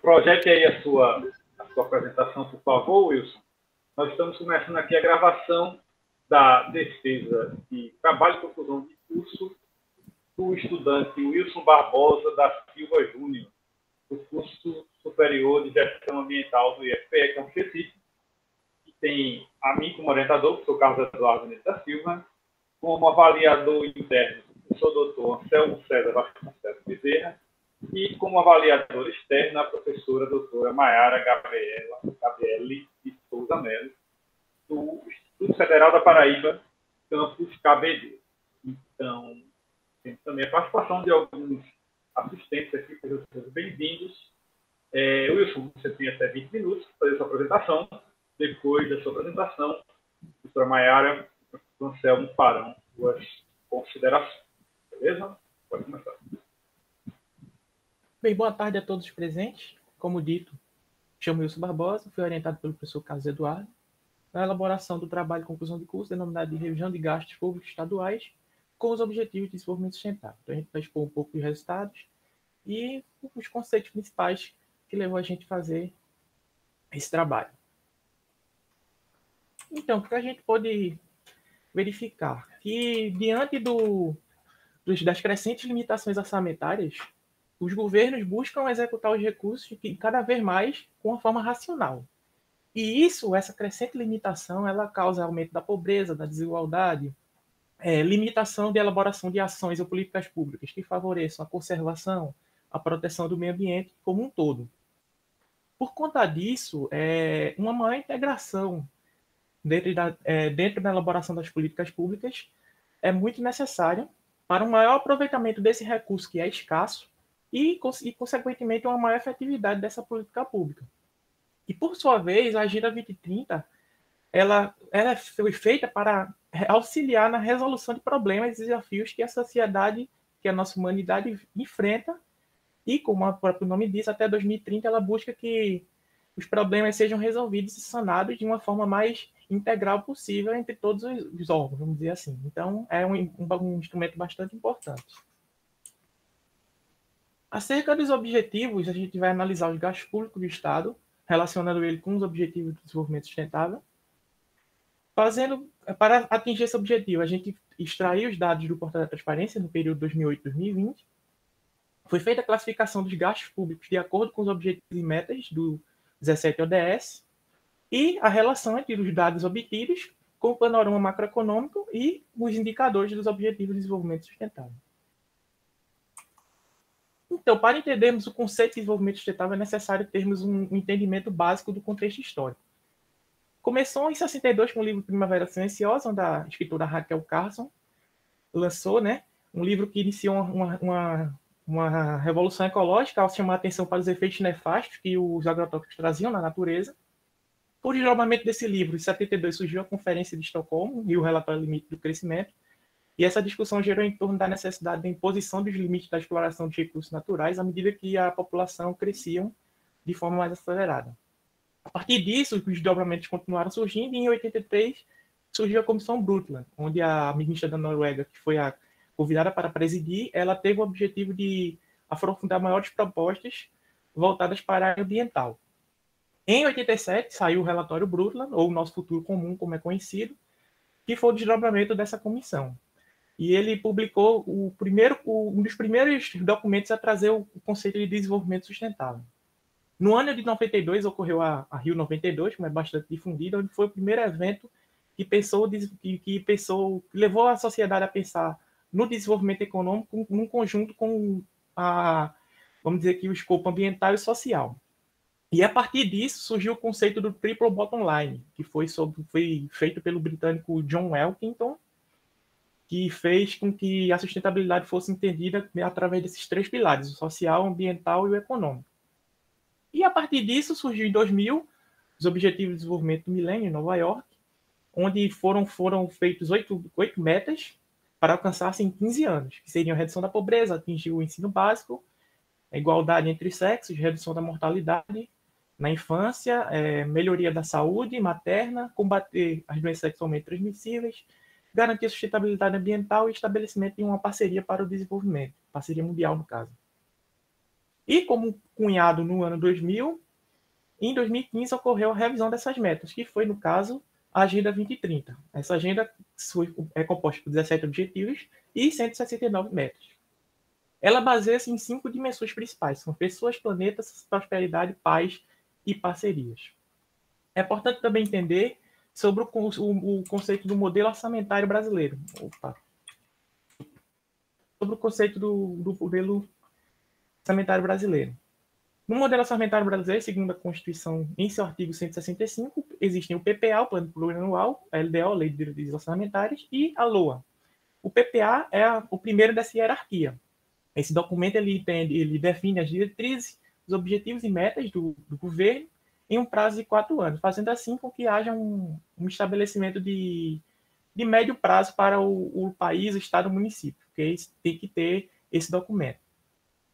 projete aí a sua apresentação, por favor, Wilson. Nós estamos começando aqui a gravação da defesa de trabalho e conclusão de curso do estudante Wilson Barbosa da Silva Júnior, do curso superior de gestão ambiental do IFPE, que é um específico, que tem a mim como orientador, que sou Carlos Eduardo Neto da Silva, como avaliador interno, eu sou o doutor Anselmo César Vasconcelos Bezerra, e como avaliadora externa, a professora doutora Maiara Gabriele de Souza Melo, do Instituto Federal da Paraíba, campus KBD. Então, temos também a participação de alguns assistentes aqui, sejam bem-vindos. Wilson, você tem até 20 minutos para fazer sua apresentação. Depois da sua apresentação, a doutora Maiara e o Anselmo farão suas considerações. Beleza? Pode começar. Bem, boa tarde a todos os presentes. Como dito, chamo Wilson Barbosa, fui orientado pelo professor Carlos Eduardo na elaboração do trabalho de conclusão de curso denominado de Revisão de Gastos Públicos Estaduais com os Objetivos de Desenvolvimento Sustentável. Então, a gente vai expor um pouco dos resultados e os conceitos principais que levou a gente a fazer esse trabalho. Então, o que a gente pode verificar? Que, diante das crescentes limitações orçamentárias, os governos buscam executar os recursos cada vez mais com uma forma racional. E essa crescente limitação, ela causa aumento da pobreza, da desigualdade, limitação de elaboração de ações ou políticas públicas que favoreçam a conservação, a proteção do meio ambiente como um todo. Por conta disso, uma maior integração dentro da elaboração das políticas públicas é muito necessária para um maior aproveitamento desse recurso que é escasso e consequentemente, uma maior efetividade dessa política pública. E, por sua vez, a Agenda 2030 ela foi feita para auxiliar na resolução de problemas e desafios que a sociedade, que a nossa humanidade enfrenta, e, como o próprio nome diz, até 2030 ela busca que os problemas sejam resolvidos e sanados de uma forma mais integral possível entre todos os órgãos, vamos dizer assim. Então, é um instrumento bastante importante. Acerca dos objetivos, a gente vai analisar os gastos públicos do Estado, relacionando ele com os objetivos do desenvolvimento sustentável. Para atingir esse objetivo, a gente extraiu os dados do Portal da Transparência no período 2008-2020. Foi feita a classificação dos gastos públicos de acordo com os objetivos e metas do 17 ODS e a relação entre os dados obtidos com o panorama macroeconômico e os indicadores dos objetivos de desenvolvimento sustentável. Então, para entendermos o conceito de desenvolvimento sustentável, é necessário termos um entendimento básico do contexto histórico. Começou em 62 com o livro Primavera Silenciosa, onde a escritora Raquel Carson lançou, um livro que iniciou uma revolução ecológica ao chamar a atenção para os efeitos nefastos que os agrotóxicos traziam na natureza. Por desdobramento desse livro, em 72 surgiu a Conferência de Estocolmo e o relatório Limite do Crescimento, e essa discussão gerou em torno da necessidade da imposição dos limites da exploração de recursos naturais à medida que a população crescia de forma mais acelerada. A partir disso, os desdobramentos continuaram surgindo e em 83 surgiu a Comissão Brundtland, onde a ministra da Noruega, que foi a convidada para presidir, ela teve o objetivo de aprofundar maiores propostas voltadas para a área ambiental. Em 87 saiu o relatório Brundtland, ou o Nosso Futuro Comum, como é conhecido, que foi o desdobramento dessa comissão. E ele publicou um dos primeiros documentos a trazer o conceito de desenvolvimento sustentável. No ano de 92, ocorreu a Rio 92, como é bastante difundida, onde foi o primeiro evento que levou a sociedade a pensar no desenvolvimento econômico num conjunto com vamos dizer aqui, o escopo ambiental e social. E a partir disso surgiu o conceito do Triple Bottom Line, que foi feito pelo britânico John Elkington, que fez com que a sustentabilidade fosse entendida através desses três pilares, o social, o ambiental e o econômico. E a partir disso surgiu em 2000 os Objetivos de Desenvolvimento do Milênio em Nova York, onde foram feitos 8 metas para alcançar-se em 15 anos, que seriam a redução da pobreza, atingir o ensino básico, a igualdade entre os sexos, redução da mortalidade na infância, melhoria da saúde materna, combater as doenças sexualmente transmissíveis, garantir a sustentabilidade ambiental e estabelecimento de uma parceria para o desenvolvimento, parceria mundial no caso. E como cunhado no ano 2000, em 2015 ocorreu a revisão dessas metas, que foi, no caso, a Agenda 2030. Essa agenda é composta por 17 objetivos e 169 metas. Ela baseia-se em 5 dimensões principais, são pessoas, planetas, prosperidade, paz e parcerias. É importante também entender sobre o conceito do modelo orçamentário brasileiro. Sobre o conceito do modelo orçamentário brasileiro. No modelo orçamentário brasileiro, segundo a Constituição, em seu artigo 165, existem o PPA, o Plano Plurianual, a LDO, Lei de Diretrizes Orçamentárias, e a LOA. O PPA é o primeiro dessa hierarquia. Esse documento ele define as diretrizes, os objetivos e metas do governo em um prazo de 4 anos, fazendo assim com que haja um estabelecimento de médio prazo para o país, o estado, o município, porque tem que ter esse documento.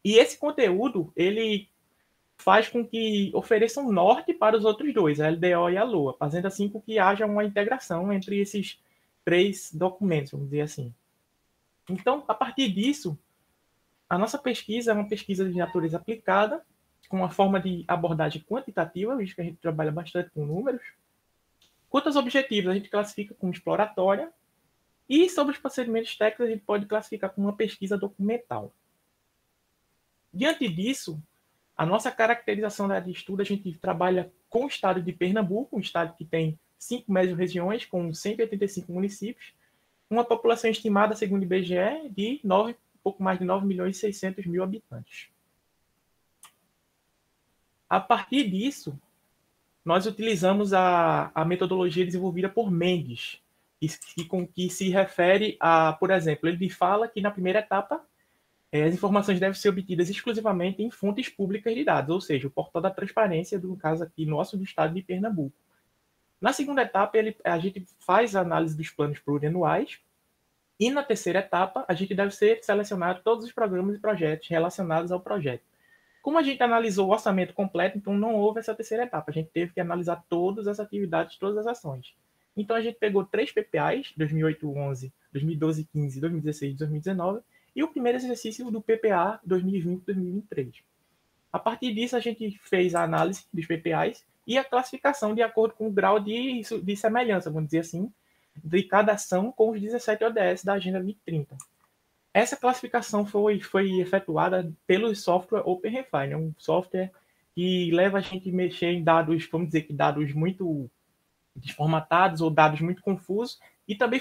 E esse conteúdo, ele faz com que ofereça um norte para os outros dois, a LDO e a LOA, fazendo assim com que haja uma integração entre esses 3 documentos, vamos dizer assim. Então, a partir disso, a nossa pesquisa é uma pesquisa de natureza aplicada, com uma forma de abordagem quantitativa, visto que a gente trabalha bastante com números. Quanto aos objetivos, a gente classifica como exploratória, e sobre os procedimentos técnicos, a gente pode classificar como uma pesquisa documental. Diante disso, a nossa caracterização da área de estudo, a gente trabalha com o estado de Pernambuco, um estado que tem 5 mesorregiões, com 185 municípios, uma população estimada, segundo o IBGE, de pouco mais de 9 milhões e 600 mil habitantes. A partir disso, nós utilizamos a metodologia desenvolvida por Mendes, que se refere a, por exemplo, ele fala que na primeira etapa as informações devem ser obtidas exclusivamente em fontes públicas de dados, ou seja, o portal da transparência, no caso aqui nosso, do estado de Pernambuco. Na segunda etapa, a gente faz a análise dos planos plurianuais, e na terceira etapa, a gente deve selecionar todos os programas e projetos relacionados ao projeto. Como a gente analisou o orçamento completo, então não houve essa terceira etapa. A gente teve que analisar todas as atividades, todas as ações. Então a gente pegou 3 PPAs, 2008-11, 2012-15, 2016 e 2019, e o primeiro exercício do PPA 2020-2023. A partir disso, a gente fez a análise dos PPAs e a classificação de acordo com o grau de semelhança, vamos dizer assim, de cada ação com os 17 ODS da Agenda 2030. Essa classificação foi efetuada pelo software OpenRefine, um software que leva a gente a mexer em dados, vamos dizer que dados muito desformatados ou dados muito confusos, e também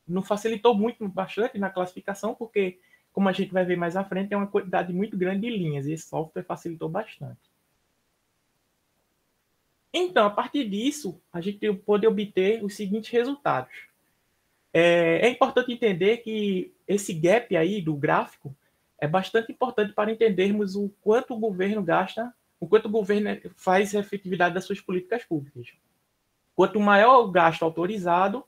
não facilitou bastante na classificação, porque, como a gente vai ver mais à frente, é uma quantidade muito grande de linhas, e esse software facilitou bastante. Então, a partir disso, a gente pode obter os seguintes resultados. É importante entender que esse gap aí do gráfico é bastante importante para entendermos o quanto o governo gasta, o quanto o governo faz a efetividade das suas políticas públicas. Quanto maior o gasto autorizado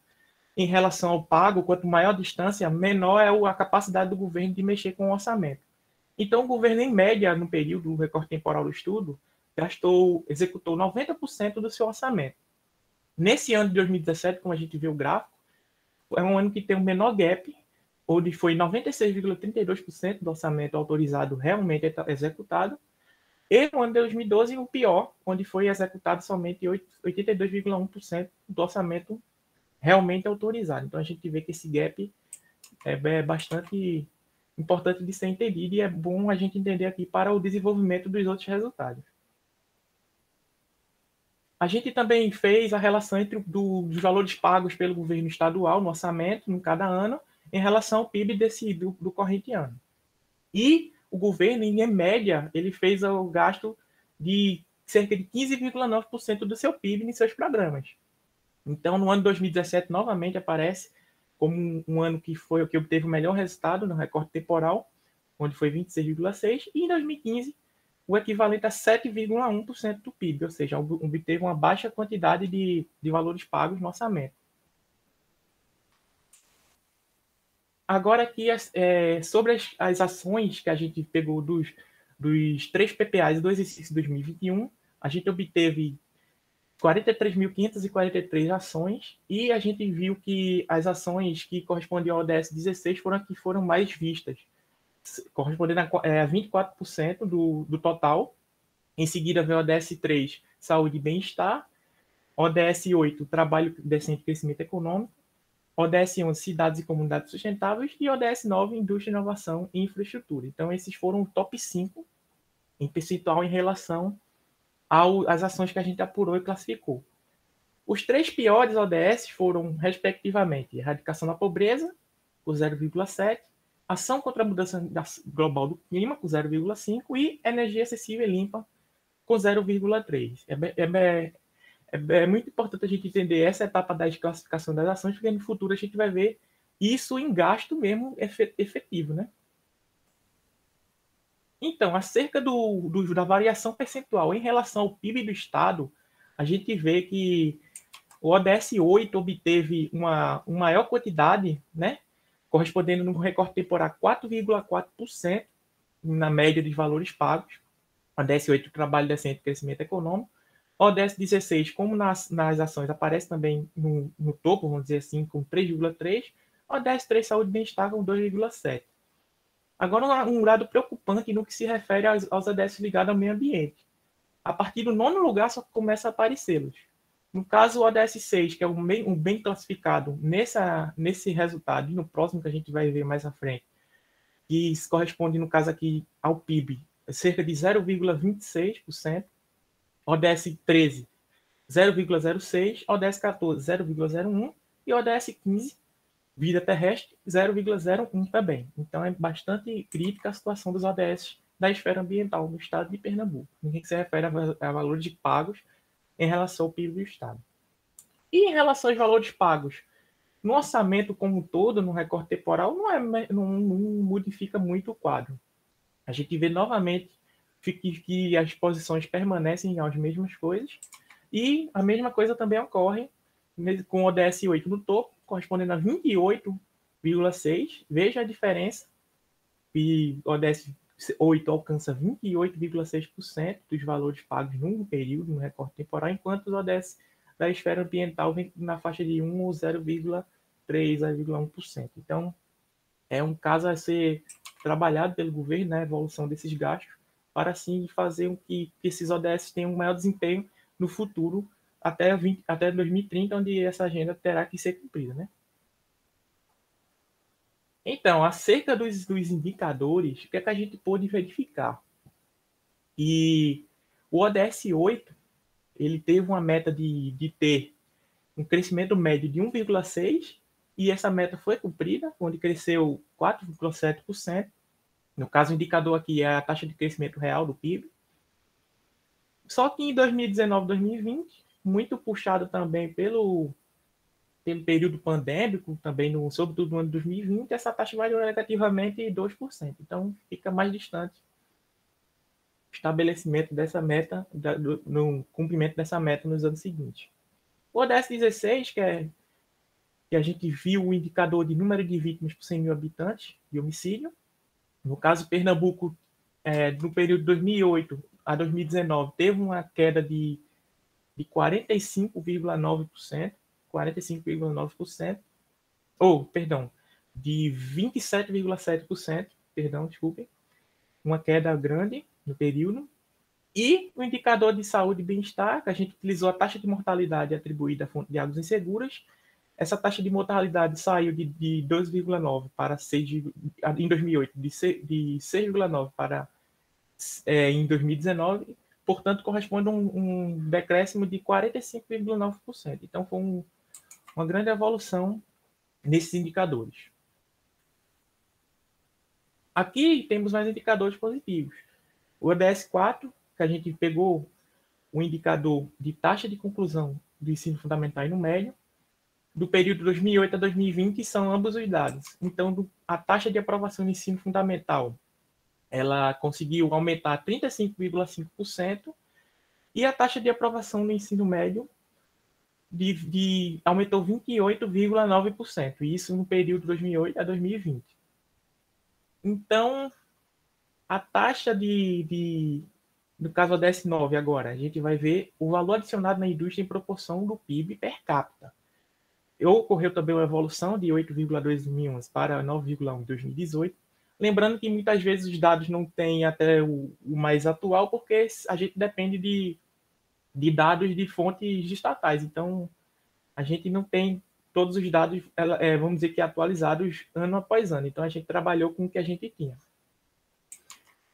em relação ao pago, quanto maior a distância, menor é a capacidade do governo de mexer com o orçamento. Então, o governo, em média, no período do recorte temporal do estudo, executou 90% do seu orçamento. Nesse ano de 2017, como a gente vê o gráfico, é um ano que tem um menor gap, onde foi 96,32% do orçamento autorizado realmente executado, e no ano de 2012, o pior, onde foi executado somente 82,1% do orçamento realmente autorizado. Então, a gente vê que esse gap é bastante importante de ser entendido, e é bom a gente entender aqui para o desenvolvimento dos outros resultados. A gente também fez a relação entre dos valores pagos pelo governo estadual no orçamento, em cada ano, em relação ao PIB do corrente ano. E o governo, em média, ele fez o gasto de cerca de 15,9% do seu PIB em seus programas. Então, no ano de 2017, novamente aparece como um ano que foi o que obteve o melhor resultado no recorte temporal, onde foi 26,6%, e em 2015, o equivalente a 7,1% do PIB, ou seja, obteve uma baixa quantidade de valores pagos no orçamento. Agora aqui, sobre as ações que a gente pegou dos 3 PPAs e do exercício 2021, a gente obteve 43.543 ações, e a gente viu que as ações que correspondem ao ODS 16 foram as que foram mais vistas, correspondendo a 24% do total. Em seguida vem o ODS 3, saúde e bem-estar. ODS 8, trabalho decente e crescimento econômico. ODS 11, cidades e comunidades sustentáveis. E ODS 9, indústria, inovação e infraestrutura. Então, esses foram o top 5 em percentual em relação às ações que a gente apurou e classificou. Os 3 piores ODS foram, respectivamente, erradicação da pobreza, com 0,7%, ação contra a mudança global do clima, com 0,5%, e energia acessível e limpa, com 0,3%. É muito importante a gente entender essa etapa da desclassificação das ações, porque no futuro a gente vai ver isso em gasto mesmo efetivo, né? Então, acerca da variação percentual em relação ao PIB do Estado, a gente vê que o ODS 8 obteve uma maior quantidade, né, correspondendo no recorte temporal 4,4% na média dos valores pagos. O ODS 8, trabalho decente e crescimento econômico. O ODS 16, como nas ações, aparece também no topo, vamos dizer assim, com 3,3%. O ODS 3, saúde e bem-estar, com 2,7%. Agora, um dado preocupante no que se refere aos ODS ligados ao meio ambiente. A partir do 9º lugar, só começa a aparecê-los. No caso, o ODS 6, que é um bem classificado nesse resultado, e no próximo que a gente vai ver mais à frente, que corresponde, no caso aqui, ao PIB, cerca de 0,26%, ODS 13, 0,06%, ODS 14, 0,01%, e ODS 15, vida terrestre, 0,01 também. Então, é bastante crítica a situação dos ODS da esfera ambiental no estado de Pernambuco, no que se refere a valores de pagos em relação ao PIB do estado. E em relação aos valores pagos, no orçamento como um todo, no recorte temporal, não modifica muito o quadro. A gente vê novamente que as posições permanecem as mesmas coisas, e a mesma coisa também ocorre com o ODS 8 no topo, correspondendo a 28,6%. Veja a diferença, que o ODS 8 alcança 28,6% dos valores pagos num período, no recorte temporal, enquanto os ODS da esfera ambiental vem na faixa de 1 ou 0,3% a 0,1%. Então, é um caso a ser trabalhado pelo governo, né, a evolução desses gastos, para assim fazer com que esses ODS tenham um maior desempenho no futuro, até 2030, onde essa agenda terá que ser cumprida, né? Então, acerca dos indicadores, o que é que a gente pôde verificar? E o ODS 8, ele teve uma meta de ter um crescimento médio de 1,6%, e essa meta foi cumprida, onde cresceu 4,7%. No caso, o indicador aqui é a taxa de crescimento real do PIB. Só que em 2019 e 2020, muito puxado também pelo período pandêmico, também sobretudo no ano de 2020, essa taxa variou negativamente 2%. Então, fica mais distante o estabelecimento dessa meta, no cumprimento dessa meta nos anos seguintes. O ODS 16, que a gente viu o indicador de número de vítimas por 100 mil habitantes de homicídio. No caso, Pernambuco, no período de 2008 a 2019, teve uma queda de 45,9%, 45,9%, de 27,7%, desculpem, uma queda grande no período. E o indicador de saúde e bem-estar, que a gente utilizou a taxa de mortalidade atribuída à fonte de águas inseguras. Essa taxa de mortalidade saiu de 2,9 para 6, em 2008, de 6,9 para em 2019, portanto, corresponde a um decréscimo de 45,9%. Então, foi uma grande evolução nesses indicadores. Aqui temos mais indicadores positivos. O ODS 4, que a gente pegou o indicador de taxa de conclusão do ensino fundamental e no médio, do período 2008 a 2020, são ambos os dados. Então, a taxa de aprovação do ensino fundamental, ela conseguiu aumentar 35,5%, e a taxa de aprovação no ensino médio aumentou 28,9%, isso no período 2008 a 2020. Então, a taxa no caso ODS 9 agora, a gente vai ver o valor adicionado na indústria em proporção do PIB per capita. Ocorreu também uma evolução de 8,2 em 2011 para 9,1 em 2018. Lembrando que muitas vezes os dados não têm até o mais atual, porque a gente depende de dados de fontes estatais. Então, a gente não tem todos os dados, vamos dizer que atualizados ano após ano. Então, a gente trabalhou com o que a gente tinha.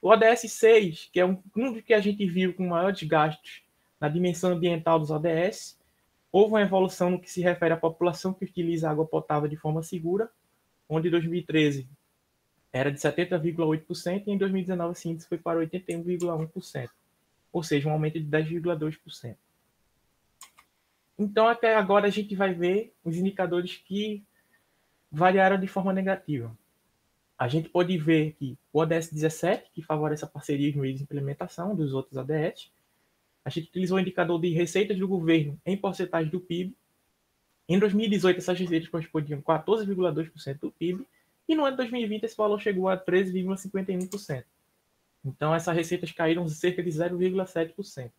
O ODS 6, que é um dos que a gente viu com maiores gastos na dimensão ambiental dos ODS, houve uma evolução no que se refere à população que utiliza água potável de forma segura, onde em 2013 era de 70,8% e em 2019 esse índice foi para 81,1%, ou seja, um aumento de 10,2%. Então, até agora a gente vai ver os indicadores que variaram de forma negativa. A gente pode ver que o ODS 17, que favorece a parceria e meios de implementação dos outros ODS, a gente utilizou o indicador de receitas do governo em porcentagem do PIB. Em 2018, essas receitas correspondiam a 14,2% do PIB, e no ano de 2020 esse valor chegou a 13,51%. Então, essas receitas caíram cerca de 0,7%.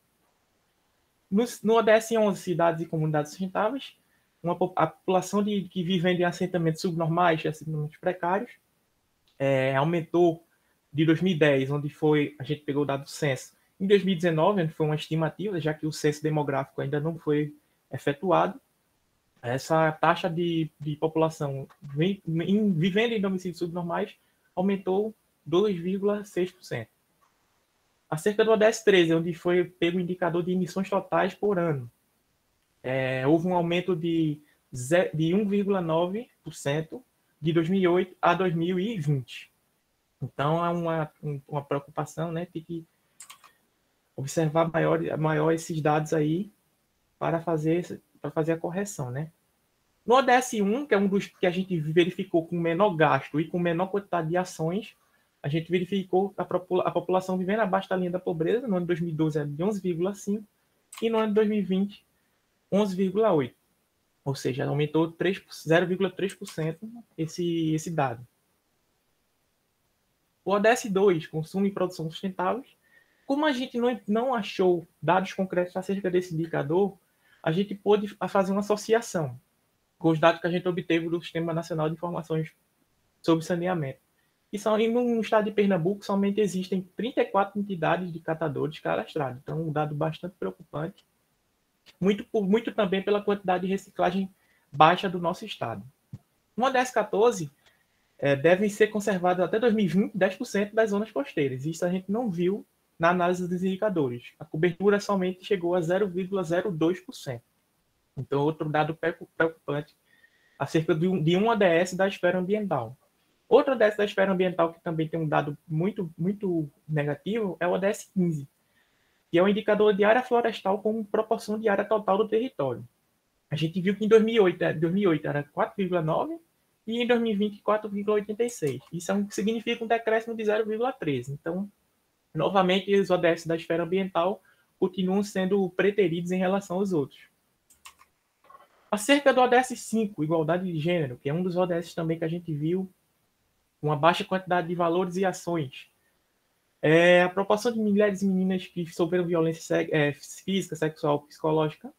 No ODS 11, cidades e comunidades sustentáveis, a população que vive em assentamentos subnormais e assentamentos precários aumentou de 2010, onde a gente pegou o dado do censo, em 2019, onde foi uma estimativa, já que o censo demográfico ainda não foi efetuado. Essa taxa de população vivendo em domicílios subnormais aumentou 2,6%. Acerca do ODS 13, onde foi pego o indicador de emissões totais por ano, houve um aumento de 1,9% de 2008 a 2020. Então, é uma preocupação, né? Tem que observar maior esses dados aí para fazer a correção, né? No ODS 1, que é um dos que a gente verificou com menor gasto e com menor quantidade de ações, a gente verificou a população vivendo abaixo da linha da pobreza. No ano de 2012 era de 11,5% e no ano de 2020, 11,8%. Ou seja, aumentou 0,3% esse dado. O ODS 2, consumo e produção sustentáveis. Como a gente não achou dados concretos acerca desse indicador, a gente pôde fazer uma associação com os dados que a gente obteve do Sistema Nacional de Informações sobre Saneamento. E no estado de Pernambuco, somente existem 34 entidades de catadores cadastrados. Então, um dado bastante preocupante. Muito também pela quantidade de reciclagem baixa do nosso estado. No ODS 14, devem ser conservadas até 2020 10% das zonas costeiras. Isso a gente não viu na análise dos indicadores. A cobertura somente chegou a 0,02%. Então, outro dado preocupante acerca de um ODS da esfera ambiental. Outro ODS da esfera ambiental que também tem um dado muito, muito negativo é o ODS 15, que é o indicador de área florestal como proporção de área total do território. A gente viu que em 2008 era 4,9% e em 2020 4,86%. Isso significa um decréscimo de 0,13%. Então, novamente, os ODS da esfera ambiental continuam sendo preteridos em relação aos outros. Acerca do ODS 5, igualdade de gênero, que é um dos ODS também que a gente viu uma baixa quantidade de valores e ações. A proporção de mulheres e meninas que sofreram violência física, sexual, psicológica,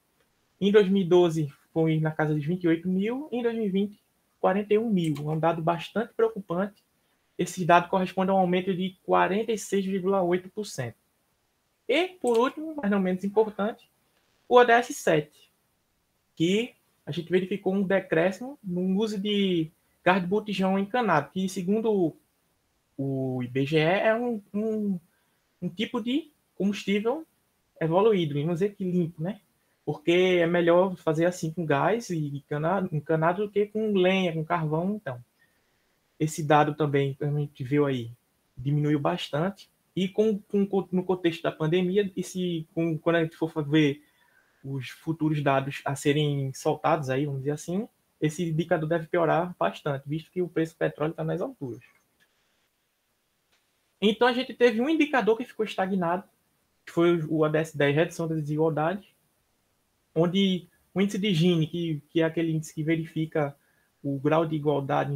em 2012 foi na casa de 28 mil, em 2020, 41 mil. É um dado bastante preocupante. Esse dado corresponde a um aumento de 46,8%. E, por último, mas não menos importante, o ODS 7, que a gente verificou um decréscimo no uso de gás de botijão encanado, que, segundo o IBGE, é um tipo de combustível evoluído, vamos dizer que limpo, né? Porque é melhor fazer assim com gás e encanado do que com lenha, com carvão, então. Esse dado também, que a gente viu aí, diminuiu bastante. E no contexto da pandemia, quando a gente for ver os futuros dados a serem soltados aí, vamos dizer assim, esse indicador deve piorar bastante, visto que o preço do petróleo está nas alturas. Então, a gente teve um indicador que ficou estagnado, que foi o ODS 10, redução da desigualdade, onde o índice de Gini, que é aquele índice que verifica o grau de igualdade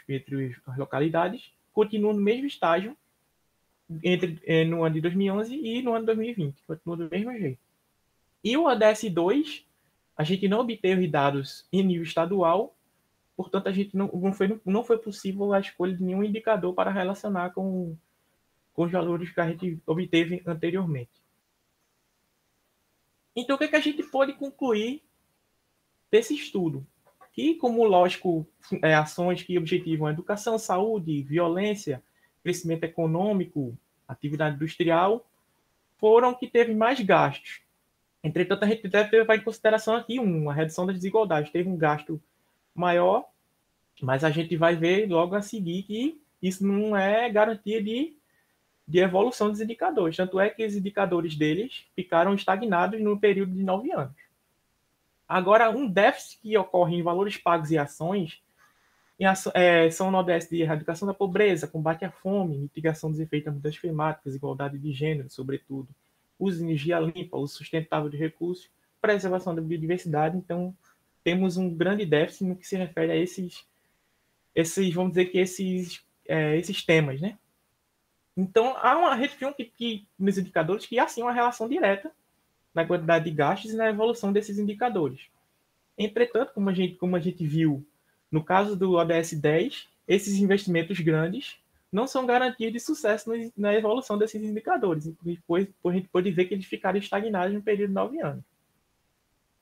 entre as localidades, continua no mesmo estágio no ano de 2011 e no ano de 2020, continua do mesmo jeito. E o ODS 2, a gente não obteve dados em nível estadual, portanto, a gente não foi possível a escolha de nenhum indicador para relacionar com os valores que a gente obteve anteriormente. Então, o que a gente pode concluir desse estudo? Que, como lógico, ações que objetivam a educação, saúde, violência, crescimento econômico, atividade industrial, foram que teve mais gastos. Entretanto, a gente deve levar em consideração aqui a redução das desigualdades. Teve um gasto maior, mas a gente vai ver logo a seguir que isso não é garantia de evolução dos indicadores. Tanto é que os indicadores deles ficaram estagnados no período de 9 anos. Agora, um déficit que ocorre em valores pagos e ações são no ODS de erradicação da pobreza, combate à fome, mitigação dos efeitos das mudanças climáticas, igualdade de gênero, sobretudo, uso de energia limpa, uso sustentável de recursos, preservação da biodiversidade. Então, temos um grande déficit no que se refere a esses vamos dizer que esses temas, né? Então, a gente viu que nos indicadores que há sim uma relação direta na quantidade de gastos e na evolução desses indicadores. Entretanto, como a gente viu no caso do ODS 10, esses investimentos grandes não são garantia de sucesso na evolução desses indicadores. E depois a gente pode ver que eles ficaram estagnados no período de 9 anos.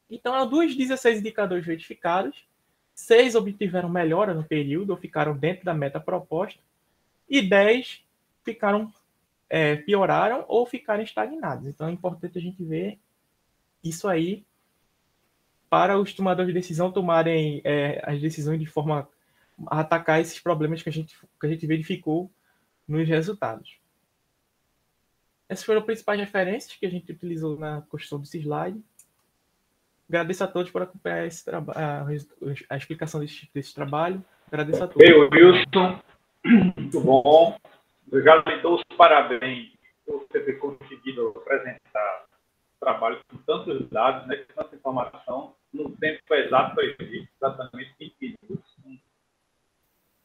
Então, dos 16 indicadores verificados, 6 obtiveram melhora no período, ou ficaram dentro da meta proposta, e 10 pioraram ou ficaram estagnados. Então, é importante a gente ver isso aí para os tomadores de decisão tomarem as decisões de forma a atacar esses problemas que a gente verificou nos resultados. Essas foram as principais referências que a gente utilizou na construção desse slide. Agradeço a todos por acompanhar a explicação desse trabalho. Agradeço a todos. Wilson, muito bom. Eu já lhe dou os parabéns por você ter conseguido apresentar o trabalho com tantos dados, né, com tanta informação, no tempo exato, exatamente 20 minutos.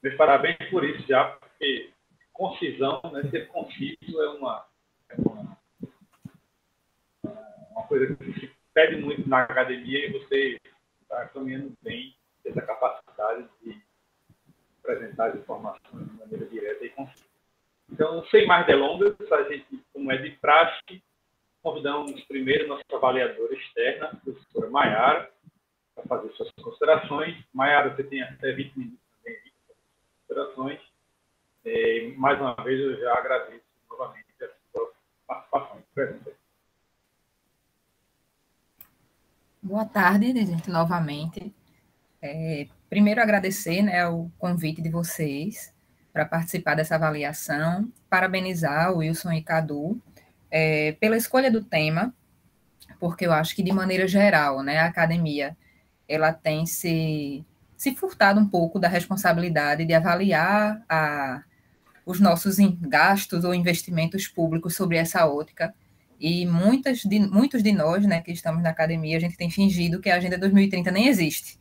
Meus parabéns por isso já, porque concisão, né, ser conciso é uma coisa que se pede muito na academia, e você está caminhando bem essa capacidade de apresentar as informações de maneira direta e concisa. Então, sem mais delongas, a gente, como é de praxe, convidamos primeiro nossa avaliadora externa, a professora Maiara, para fazer suas considerações. Maiara, você tem até 20 minutos também para considerações. Mais uma vez, eu já agradeço novamente a sua participação. Presente. Boa tarde, gente, novamente. Primeiro, agradecer, né, o convite de vocês para participar dessa avaliação, parabenizar o Wilson e Cadu pela escolha do tema, porque eu acho que, de maneira geral, né, a academia ela tem se furtado um pouco da responsabilidade de avaliar os nossos gastos ou investimentos públicos sobre essa ótica. E muitos de nós, né, que estamos na academia, a gente tem fingido que a Agenda 2030 nem existe.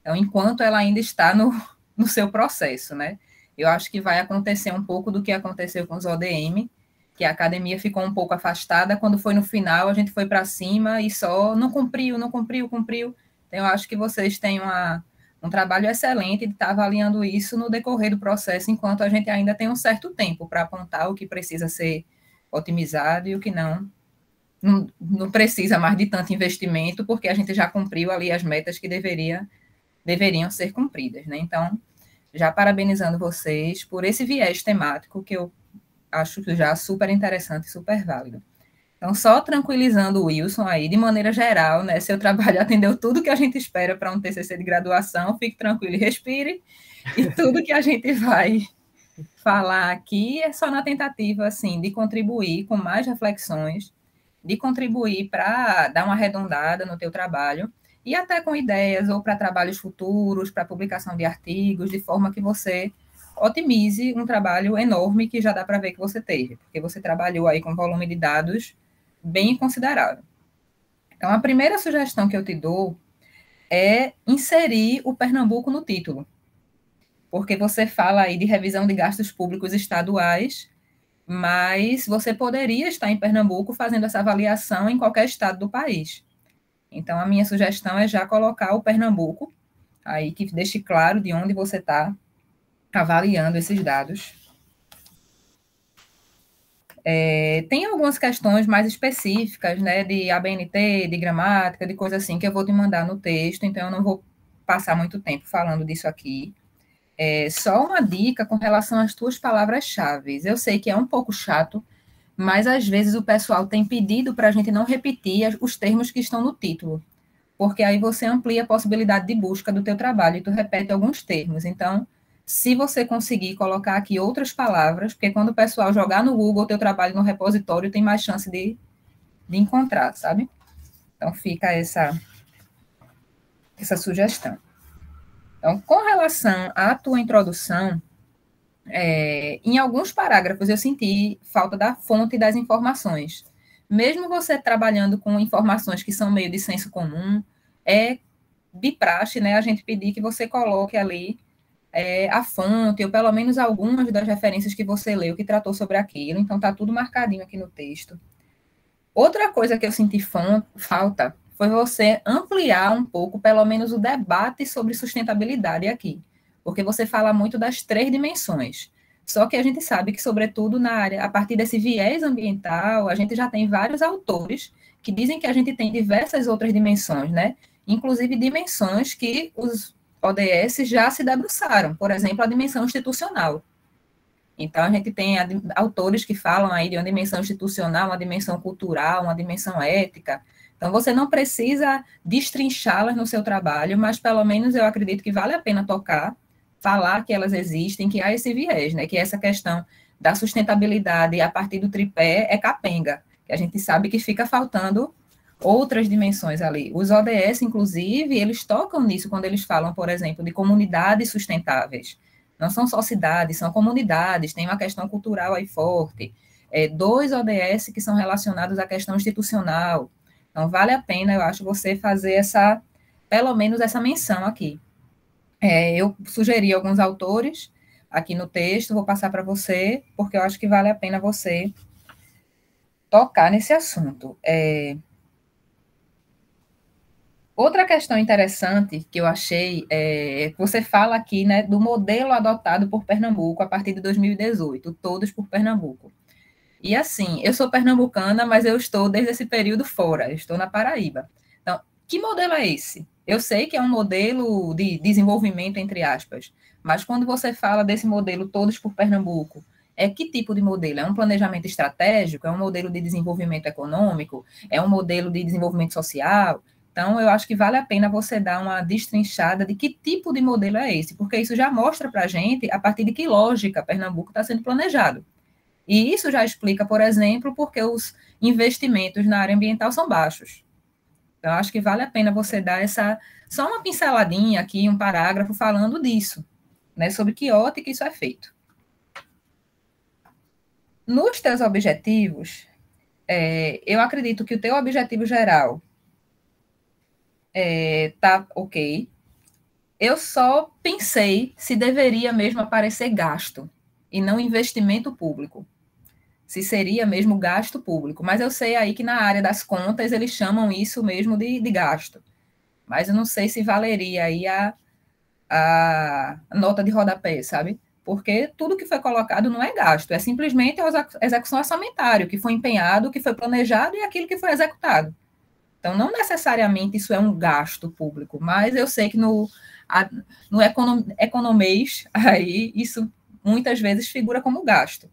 Então, enquanto ela ainda está no seu processo, né? Eu acho que vai acontecer um pouco do que aconteceu com os ODM, que a academia ficou um pouco afastada, quando foi no final, a gente foi para cima e só não cumpriu. Então, eu acho que vocês têm um trabalho excelente de estar avaliando isso no decorrer do processo, enquanto a gente ainda tem um certo tempo para apontar o que precisa ser otimizado e o que não precisa mais de tanto investimento, porque a gente já cumpriu ali as metas que deveriam ser cumpridas, né? Então, já parabenizando vocês por esse viés temático que eu acho que já super interessante e super válido. Então, só tranquilizando o Wilson aí, de maneira geral, né? Seu trabalho atendeu tudo que a gente espera para um TCC de graduação, fique tranquilo e respire, e tudo que a gente vai falar aqui é só na tentativa, assim, de contribuir com mais reflexões, de contribuir para dar uma arredondada no teu trabalho, e até com ideias ou para trabalhos futuros, para publicação de artigos, de forma que você otimize um trabalho enorme que já dá para ver que você teve, porque você trabalhou aí com um volume de dados bem considerável. Então, a primeira sugestão que eu te dou é inserir o Pernambuco no título, porque você fala aí de revisão de gastos públicos estaduais, mas você poderia estar em Pernambuco fazendo essa avaliação em qualquer estado do país. Então, a minha sugestão é já colocar o Pernambuco aí que deixe claro de onde você está avaliando esses dados. Tem algumas questões mais específicas, né, de ABNT, de gramática, de coisa assim, que eu vou te mandar no texto, então eu não vou passar muito tempo falando disso aqui. Só uma dica com relação às tuas palavras-chave. Eu sei que é um pouco chato, mas às vezes o pessoal tem pedido para a gente não repetir os termos que estão no título, porque aí você amplia a possibilidade de busca do teu trabalho e tu repete alguns termos. Então, se você conseguir colocar aqui outras palavras, porque quando o pessoal jogar no Google o teu trabalho no repositório, tem mais chance de encontrar, sabe? Então, fica essa sugestão. Então, com relação à tua introdução, em alguns parágrafos eu senti falta da fonte das informações. Mesmo você trabalhando com informações que são meio de senso comum, é de praxe, né, a gente pedir que você coloque ali a fonte, ou pelo menos algumas das referências que você leu que tratou sobre aquilo. Então, está tudo marcadinho aqui no texto. Outra coisa que eu senti falta foi você ampliar um pouco, pelo menos, o debate sobre sustentabilidade aqui, porque você fala muito das 3 dimensões. Só que a gente sabe que, sobretudo na área, a partir desse viés ambiental, a gente já tem vários autores que dizem que a gente tem diversas outras dimensões, né? Inclusive dimensões que os ODS já se debruçaram, por exemplo, a dimensão institucional. Então, a gente tem autores que falam aí de uma dimensão institucional, uma dimensão cultural, uma dimensão ética. Então, você não precisa destrinchá-las no seu trabalho, mas, pelo menos, eu acredito que vale a pena tocar, falar que elas existem, que há esse viés, né? Que essa questão da sustentabilidade a partir do tripé é capenga, que a gente sabe que fica faltando outras dimensões ali. Os ODS, inclusive, eles tocam nisso quando eles falam, por exemplo, de comunidades sustentáveis. Não são só cidades, são comunidades, tem uma questão cultural aí forte. 2 ODS que são relacionados à questão institucional. Então, vale a pena, eu acho, você fazer pelo menos essa menção aqui. Eu sugeri alguns autores aqui no texto, vou passar para você, porque eu acho que vale a pena você tocar nesse assunto. Outra questão interessante que eu achei que você fala aqui, né, do modelo adotado por Pernambuco a partir de 2018, todos por Pernambuco. E assim, eu sou pernambucana, mas eu estou desde esse período fora, eu estou na Paraíba. Então, que modelo é esse? Eu sei que é um modelo de desenvolvimento, entre aspas, mas quando você fala desse modelo todos por Pernambuco, que tipo de modelo? É um planejamento estratégico? É um modelo de desenvolvimento econômico? É um modelo de desenvolvimento social? Então, eu acho que vale a pena você dar uma destrinchada de que tipo de modelo é esse, porque isso já mostra para a gente a partir de que lógica Pernambuco está sendo planejado. E isso já explica, por exemplo, porque os investimentos na área ambiental são baixos. Então, acho que vale a pena você dar só uma pinceladinha aqui, um parágrafo falando disso, né, sobre que ótica isso é feito. Nos teus objetivos, eu acredito que o teu objetivo geral tá ok. Eu só pensei se deveria mesmo aparecer gasto e não investimento público. Se seria mesmo gasto público. Mas eu sei aí que na área das contas eles chamam isso mesmo de gasto. Mas eu não sei se valeria aí a nota de rodapé, sabe? Porque tudo que foi colocado não é gasto, é simplesmente a execução orçamentária, o que foi empenhado, o que foi planejado e aquilo que foi executado. Então, não necessariamente isso é um gasto público, mas eu sei que no economês, aí, isso muitas vezes figura como gasto.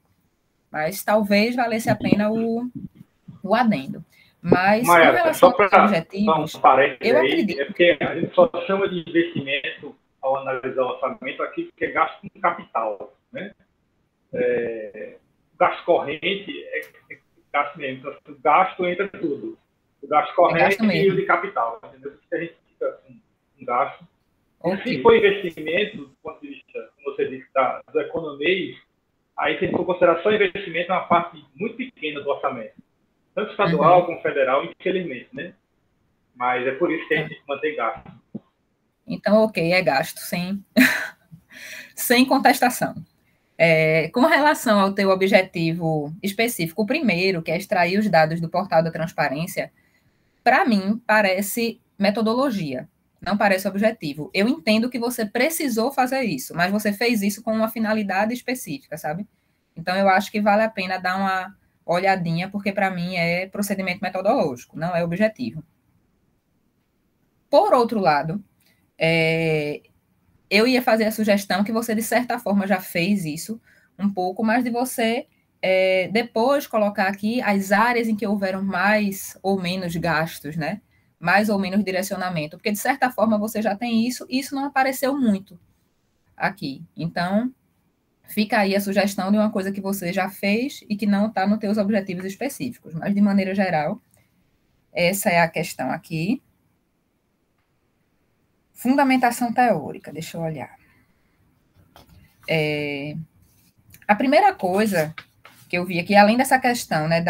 Mas talvez valesse a pena o adendo. Mas, Maia, com relação só aos para objetivos, eu acredito. É porque a gente só chama de investimento ao analisar o orçamento aqui, porque é gasto com capital, né? Gasto corrente é gasto mesmo. Então, o gasto entra tudo. O gasto corrente e o de capital. Entendeu? Porque a gente fica com gasto. Okay. Se for investimento, do ponto de vista, como você disse, do economês, aí, se a gente for considerar só investimento, é uma parte muito pequena do orçamento. Tanto estadual como federal, infelizmente, né? Mas é por isso que a gente mantém gasto. Então, ok, é gasto, sem contestação. Com relação ao teu objetivo específico, o primeiro, que é extrair os dados do portal da transparência, para mim, parece metodologia. Não parece objetivo. Eu entendo que você precisou fazer isso, mas você fez isso com uma finalidade específica, sabe? Então, eu acho que vale a pena dar uma olhadinha, porque para mim é procedimento metodológico, não é objetivo. Por outro lado, eu ia fazer a sugestão que você, de certa forma, já fez isso um pouco, mas de você depois colocar aqui as áreas em que houveram mais ou menos gastos, né? Mais ou menos direcionamento, porque, de certa forma, você já tem isso, e isso não apareceu muito aqui. Então, fica aí a sugestão de uma coisa que você já fez e que não está nos teus objetivos específicos, mas, de maneira geral, essa é a questão aqui. Fundamentação teórica, deixa eu olhar. A primeira coisa que eu vi aqui, além dessa questão, né,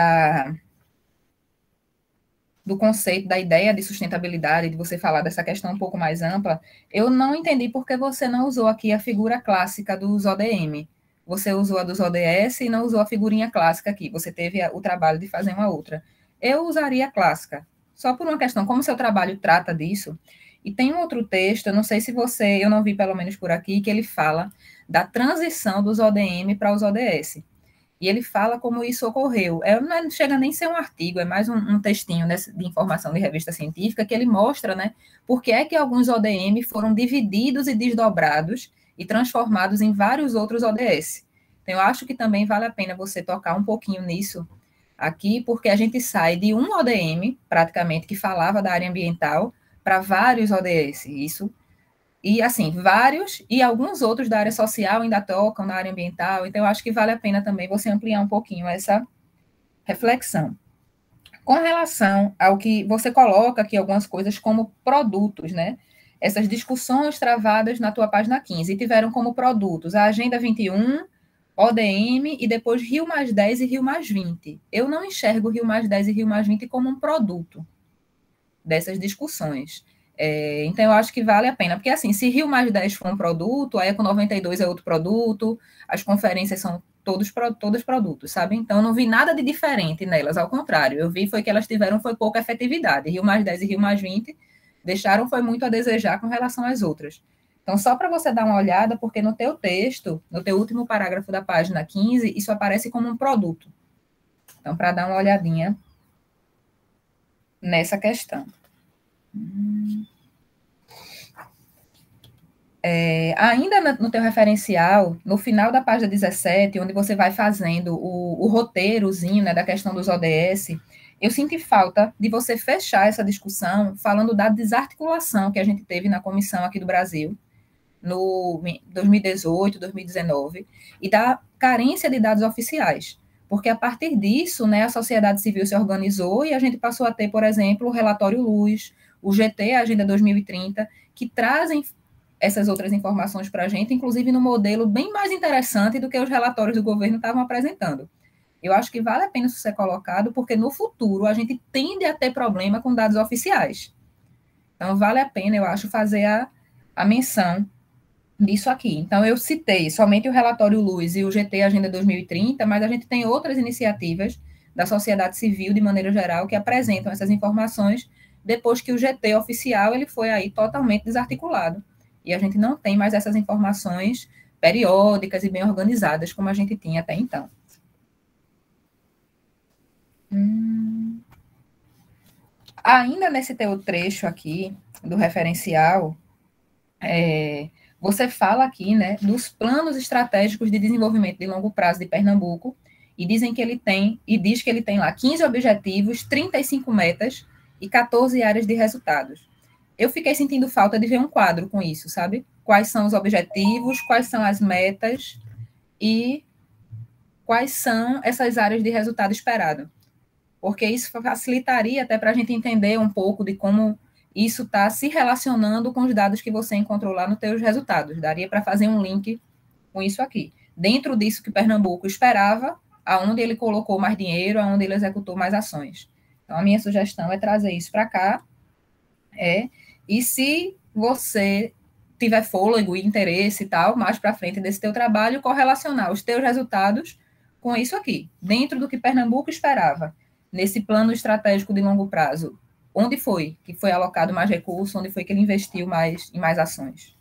do conceito, da ideia de sustentabilidade, de você falar dessa questão um pouco mais ampla, eu não entendi por que você não usou aqui a figura clássica dos ODM. Você usou a dos ODS e não usou a figurinha clássica aqui. Você teve o trabalho de fazer uma outra. Eu usaria a clássica, só por uma questão, como seu trabalho trata disso. E tem um outro texto, eu não sei se você, eu não vi pelo menos por aqui, que ele fala da transição dos ODM para os ODS. E ele fala como isso ocorreu. Não chega nem a ser um artigo, é mais um textinho de informação de revista científica que ele mostra, né, por que é que alguns ODM foram divididos e desdobrados e transformados em vários outros ODS. Então, eu acho que também vale a pena você tocar um pouquinho nisso aqui, porque a gente sai de um ODM, praticamente, que falava da área ambiental, para vários ODS. Isso. E, assim, vários e alguns outros da área social ainda tocam na área ambiental, então eu acho que vale a pena também você ampliar um pouquinho essa reflexão. Com relação ao que você coloca aqui algumas coisas como produtos, né? Essas discussões travadas na tua página 15, e tiveram como produtos a Agenda 21, ODM e depois Rio+10 e Rio+20. Eu não enxergo Rio+10 e Rio+20 como um produto dessas discussões. Então, eu acho que vale a pena, porque, assim, se Rio+10 for um produto, a Eco 92 é outro produto, as conferências são todos produtos, sabe? Então, eu não vi nada de diferente nelas, ao contrário, eu vi foi que elas tiveram foi pouca efetividade. Rio+10 e Rio+20 deixaram foi muito a desejar com relação às outras. Então, só para você dar uma olhada, porque no teu texto, no teu último parágrafo da página 15, isso aparece como um produto. Então, para dar uma olhadinha nessa questão. Ainda no teu referencial, no final da página 17, onde você vai fazendo o roteirozinho, né, da questão dos ODS, eu sinto falta de você fechar essa discussão falando da desarticulação que a gente teve na comissão aqui do Brasil, no 2018, 2019, e da carência de dados oficiais. Porque, a partir disso, né, a sociedade civil se organizou e a gente passou a ter, por exemplo, o relatório Luz, o GT, a Agenda 2030, que trazem essas outras informações para a gente, inclusive no modelo bem mais interessante do que os relatórios do governo estavam apresentando. Eu acho que vale a pena isso ser colocado, porque no futuro a gente tende a ter problema com dados oficiais. Então, vale a pena, eu acho, fazer a menção disso aqui. Então, eu citei somente o relatório Luz e o GT Agenda 2030, mas a gente tem outras iniciativas da sociedade civil, de maneira geral, que apresentam essas informações depois que o GT oficial ele foi aí totalmente desarticulado. E a gente não tem mais essas informações periódicas e bem organizadas como a gente tinha até então. Ainda nesse teu trecho aqui, do referencial, você fala aqui, né, dos planos estratégicos de desenvolvimento de longo prazo de Pernambuco, e diz que ele tem lá 15 objetivos, 35 metas e 14 áreas de resultados. Eu fiquei sentindo falta de ver um quadro com isso, sabe? Quais são os objetivos, quais são as metas e quais são essas áreas de resultado esperado. Porque isso facilitaria até para a gente entender um pouco de como isso está se relacionando com os dados que você encontrou lá nos teus resultados. Daria para fazer um link com isso aqui. Dentro disso que Pernambuco esperava, aonde ele colocou mais dinheiro, aonde ele executou mais ações. Então, a minha sugestão é trazer isso para cá. E se você tiver fôlego e interesse e tal, mais para frente desse teu trabalho, correlacionar os teus resultados com isso aqui. Dentro do que Pernambuco esperava, nesse plano estratégico de longo prazo, onde foi que foi alocado mais recurso, onde foi que ele investiu mais em mais ações.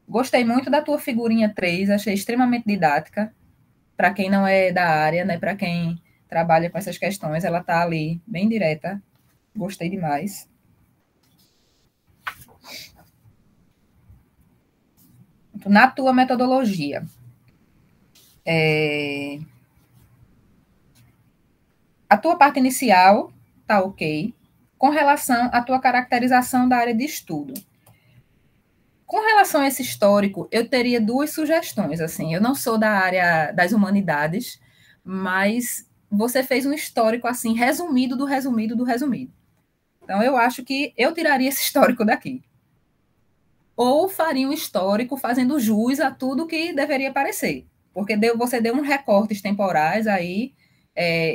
Gostei muito da tua figurinha 3, achei extremamente didática, para quem não é da área, né, para quem trabalha com essas questões, ela está ali bem direta, gostei demais. Na tua metodologia, a tua parte inicial está ok, com relação à tua caracterização da área de estudo. Com relação a esse histórico, eu teria 2 sugestões, assim, eu não sou da área das humanidades, mas você fez um histórico, assim, resumido do resumido do resumido. Então, eu acho que eu tiraria esse histórico daqui. Ou faria um histórico fazendo jus a tudo que deveria aparecer, porque você deu uns recortes temporais aí,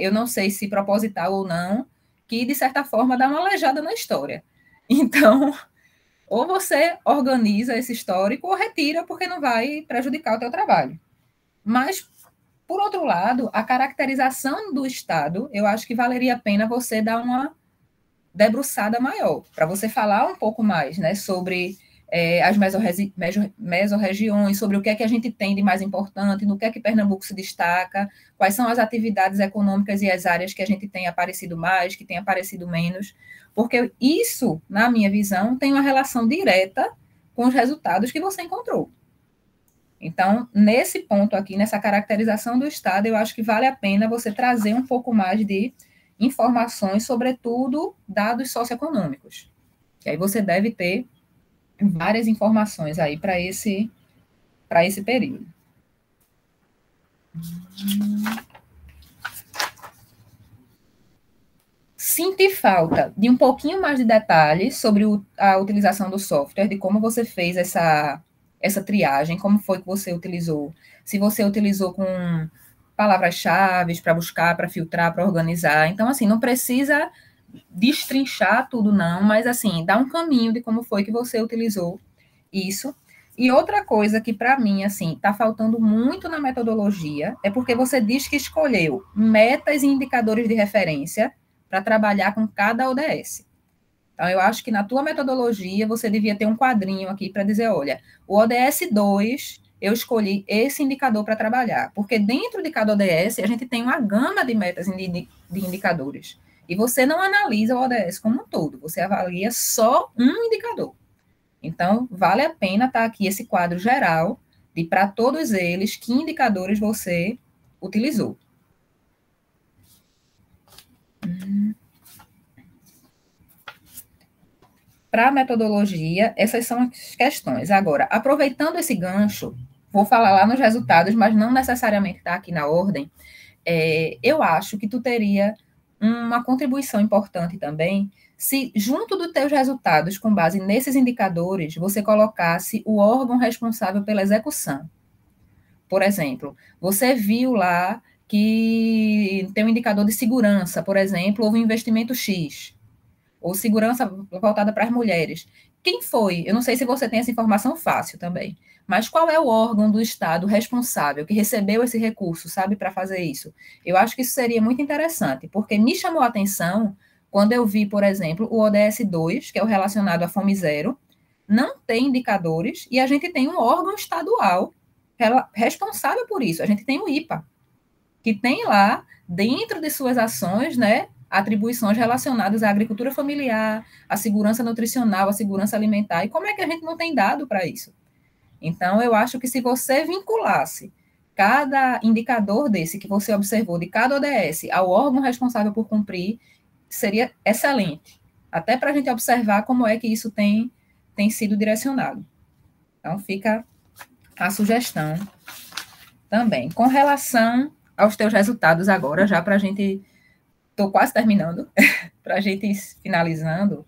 eu não sei se proposital ou não, que, de certa forma, dá uma aleijada na história. Então, ou você organiza esse histórico ou retira, porque não vai prejudicar o teu trabalho. Mas, por outro lado, a caracterização do Estado, eu acho que valeria a pena você dar uma debruçada maior, para você falar um pouco mais, né, sobre as mesorregiões, sobre o que é que a gente tem de mais importante, no que é que Pernambuco se destaca, quais são as atividades econômicas e as áreas que a gente tem aparecido mais, que tem aparecido menos, porque isso, na minha visão, tem uma relação direta com os resultados que você encontrou. Então, nesse ponto aqui, nessa caracterização do Estado, eu acho que vale a pena você trazer um pouco mais de informações, sobretudo dados socioeconômicos. E aí você deve ter várias informações aí para esse período. Senti falta de um pouquinho mais de detalhes sobre a utilização do software, de como você fez essa triagem, como foi que você utilizou. Se você utilizou com palavras-chave para buscar, para filtrar, para organizar. Então, assim, não precisa destrinchar tudo, não, mas, assim, dá um caminho de como foi que você utilizou isso. E outra coisa que, para mim, assim, está faltando muito na metodologia é porque você diz que escolheu metas e indicadores de referência para trabalhar com cada ODS. Então, eu acho que na tua metodologia você devia ter um quadrinho aqui para dizer, olha, o ODS 2, eu escolhi esse indicador para trabalhar, porque dentro de cada ODS a gente tem uma gama de metas de indicadores. E você não analisa o ODS como um todo, você avalia só um indicador. Então, vale a pena estar aqui esse quadro geral de, para todos eles, que indicadores você utilizou. Para a metodologia, essas são as questões. Agora, aproveitando esse gancho, vou falar lá nos resultados, mas não necessariamente está aqui na ordem, eu acho que tu teria uma contribuição importante também se, junto dos teus resultados, com base nesses indicadores, você colocasse o órgão responsável pela execução. Por exemplo, você viu lá que tem um indicador de segurança, por exemplo, houve um investimento X, ou segurança voltada para as mulheres. Quem foi? Eu não sei se você tem essa informação fácil também, mas qual é o órgão do Estado responsável que recebeu esse recurso, sabe, para fazer isso? Eu acho que isso seria muito interessante, porque me chamou a atenção quando eu vi, por exemplo, o ODS 2, que é o relacionado à fome zero, não tem indicadores, e a gente tem um órgão estadual responsável por isso. A gente tem o IPA, que tem lá, dentro de suas ações, né, atribuições relacionadas à agricultura familiar, à segurança nutricional, à segurança alimentar. E como é que a gente não tem dado para isso? Então, eu acho que se você vinculasse cada indicador desse que você observou de cada ODS ao órgão responsável por cumprir, seria excelente. Até para a gente observar como é que isso tem sido direcionado. Então, fica a sugestão também. Com relação aos teus resultados agora, já para a gente... Estou quase terminando, para a gente ir finalizando.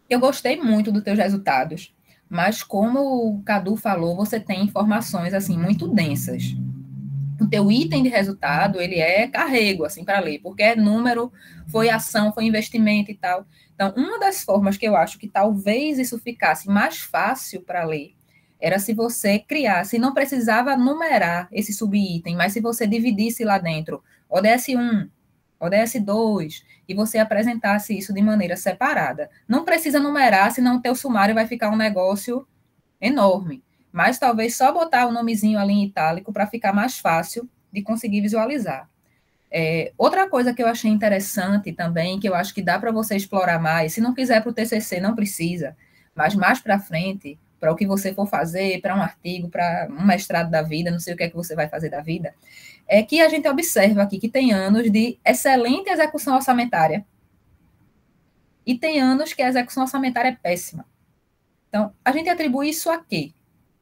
Eu gostei muito dos teus resultados, mas como o Cadu falou, você tem informações assim muito densas. O teu item de resultado, ele é carrego, assim, para ler, porque é número, foi ação, foi investimento e tal. Então, uma das formas que eu acho que talvez isso ficasse mais fácil para ler era se você criasse, não precisava numerar esse subitem, mas se você dividisse lá dentro ODS 1, ODS 2, e você apresentasse isso de maneira separada. Não precisa numerar, senão o teu sumário vai ficar um negócio enorme. Mas talvez só botar o nomezinho ali em itálico para ficar mais fácil de conseguir visualizar. Outra coisa que eu achei interessante também, que eu acho que dá para você explorar mais, se não quiser para o TCC, não precisa, mas mais para frente, para o que você for fazer, para um artigo, para um mestrado da vida, não sei o que é que você vai fazer da vida, é que a gente observa aqui que tem anos de excelente execução orçamentária e tem anos que a execução orçamentária é péssima. Então, a gente atribui isso a quê?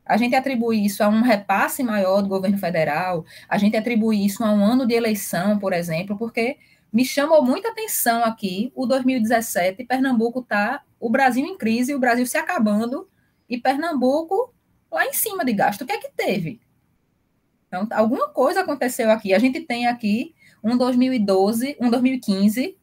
A gente atribui isso a um repasse maior do governo federal, a gente atribui isso a um ano de eleição, por exemplo, porque me chamou muita atenção aqui o 2017, Pernambuco está, o Brasil em crise, o Brasil se acabando, e Pernambuco lá em cima de gasto. O que é que teve? Então, alguma coisa aconteceu aqui. A gente tem aqui um 2012, um 2015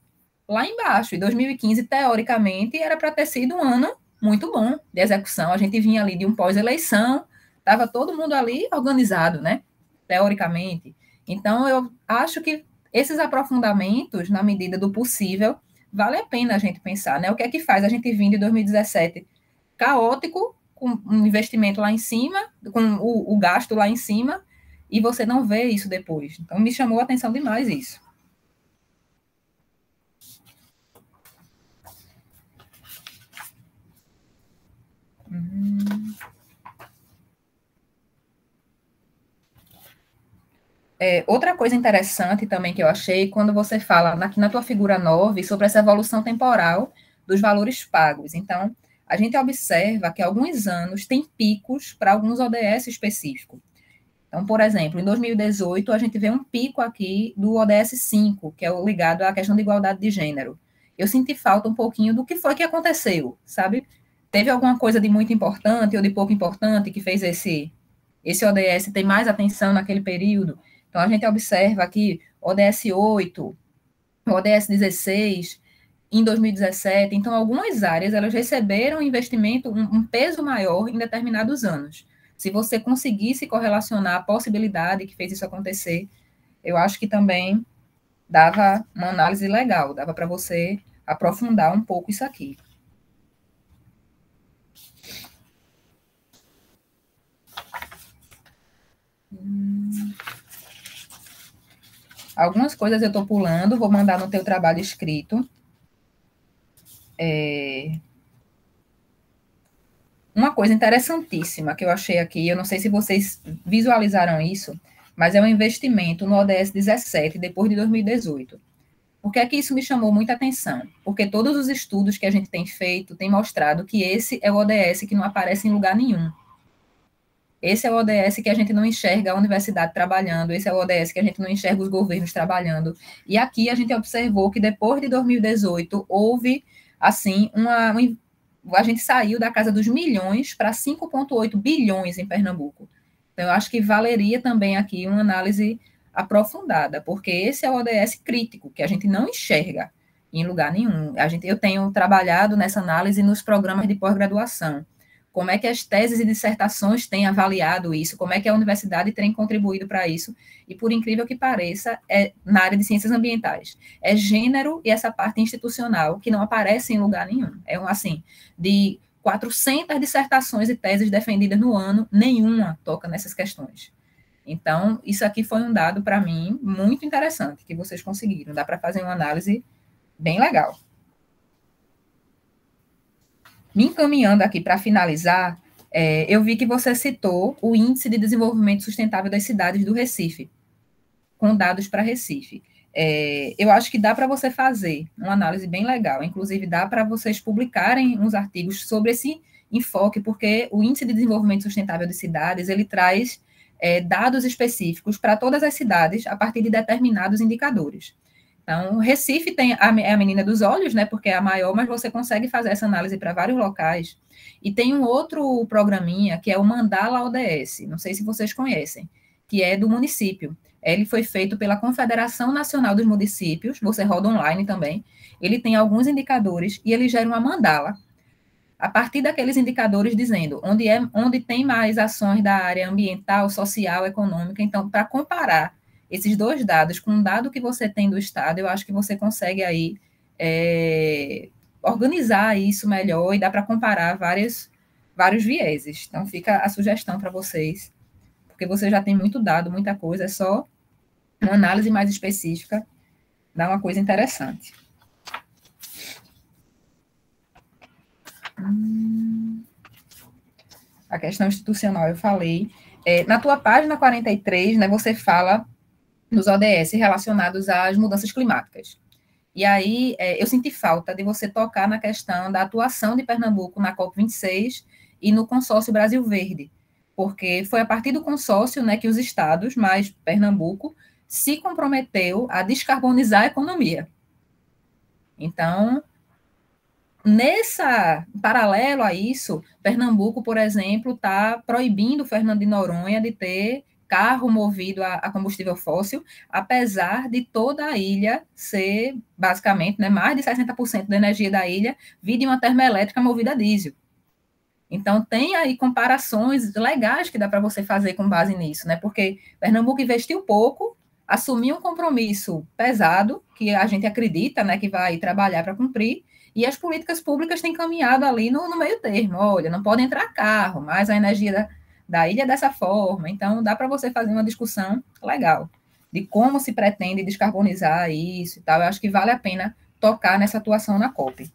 lá embaixo, e 2015, teoricamente, era para ter sido um ano muito bom de execução. A gente vinha ali de um pós-eleição, estava todo mundo ali organizado, né? Teoricamente. Então, eu acho que esses aprofundamentos, na medida do possível, vale a pena a gente pensar, né? O que é que faz a gente vir de 2017 caótico, com um investimento lá em cima, com o gasto lá em cima, e você não vê isso depois. Então, me chamou a atenção demais isso. Outra coisa interessante também que eu achei, quando você fala na tua figura 9 sobre essa evolução temporal dos valores pagos. Então, a gente observa que alguns anos tem picos para alguns ODS específicos. Então, por exemplo, em 2018, a gente vê um pico aqui do ODS 5, que é o ligado à questão de igualdade de gênero. Eu senti falta um pouquinho do que foi que aconteceu, sabe? Teve alguma coisa de muito importante ou de pouco importante que fez esse ODS ter mais atenção naquele período? Então, a gente observa aqui ODS 8, ODS 16, em 2017. Então, algumas áreas, elas receberam investimento, um peso maior em determinados anos. Se você conseguisse correlacionar a possibilidade que fez isso acontecer, eu acho que também dava uma análise legal, dava para você aprofundar um pouco isso aqui. Algumas coisas eu estou pulando, vou mandar no teu trabalho escrito. Uma coisa interessantíssima que eu achei aqui, eu não sei se vocês visualizaram isso, mas é um investimento no ODS 17, depois de 2018. Por que é que isso me chamou muita atenção? Porque todos os estudos que a gente tem feito têm mostrado que esse é o ODS que não aparece em lugar nenhum. Esse é o ODS que a gente não enxerga a universidade trabalhando, esse é o ODS que a gente não enxerga os governos trabalhando. E aqui a gente observou que depois de 2018 houve, assim, a gente saiu da casa dos milhões para 5,8 bilhões em Pernambuco. Então, eu acho que valeria também aqui uma análise aprofundada, porque esse é o ODS crítico, que a gente não enxerga em lugar nenhum. Eu tenho trabalhado nessa análise nos programas de pós-graduação. Como é que as teses e dissertações têm avaliado isso, como é que a universidade tem contribuído para isso, e por incrível que pareça, na área de ciências ambientais, é gênero e essa parte institucional que não aparece em lugar nenhum. Assim, de 400 dissertações e teses defendidas no ano, nenhuma toca nessas questões. Então, isso aqui foi um dado, para mim, muito interessante, que vocês conseguiram. Dá para fazer uma análise bem legal. Me encaminhando aqui para finalizar, eu vi que você citou o Índice de Desenvolvimento Sustentável das Cidades do Recife, com dados para Recife. Eu acho que dá para você fazer uma análise bem legal, inclusive dá para vocês publicarem uns artigos sobre esse enfoque, porque o Índice de Desenvolvimento Sustentável das Cidades, ele traz dados específicos para todas as cidades a partir de determinados indicadores. Então, Recife é a menina dos olhos, né, porque é a maior, mas você consegue fazer essa análise para vários locais. E tem um outro programinha, que é o Mandala ODS, não sei se vocês conhecem, que é do município. Ele foi feito pela Confederação Nacional dos Municípios, você roda online também. Ele tem alguns indicadores e ele gera uma mandala. a partir daqueles indicadores dizendo onde tem mais ações da área ambiental, social, econômica. Então, para comparar esses dois dados com um dado que você tem do Estado, eu acho que você consegue aí organizar isso melhor e dá para comparar vários vieses. Então, fica a sugestão para vocês, porque você já tem muito dado, muita coisa, é só uma análise mais específica, dá uma coisa interessante. A questão institucional, eu falei. Na tua página 43, né, você fala dos ODS relacionados às mudanças climáticas. E aí, eu senti falta de você tocar na questão da atuação de Pernambuco na COP26 e no consórcio Brasil Verde, porque foi a partir do consórcio, né, que os estados, mais Pernambuco, se comprometeu a descarbonizar a economia. Então, paralelo a isso, Pernambuco, por exemplo, está proibindo Fernando de Noronha de ter carro movido a combustível fóssil, apesar de toda a ilha ser, basicamente, né, mais de 60% da energia da ilha vir de uma termoelétrica movida a diesel. Então, tem aí comparações legais que dá para você fazer com base nisso, né? Porque Pernambuco investiu pouco, assumiu um compromisso pesado, que a gente acredita, né, que vai trabalhar para cumprir, e as políticas públicas têm caminhado ali no meio termo. Olha, não pode entrar carro, mas a energia da ilha é dessa forma. Então, dá para você fazer uma discussão legal de como se pretende descarbonizar isso e tal. Eu acho que vale a pena tocar nessa atuação na COP.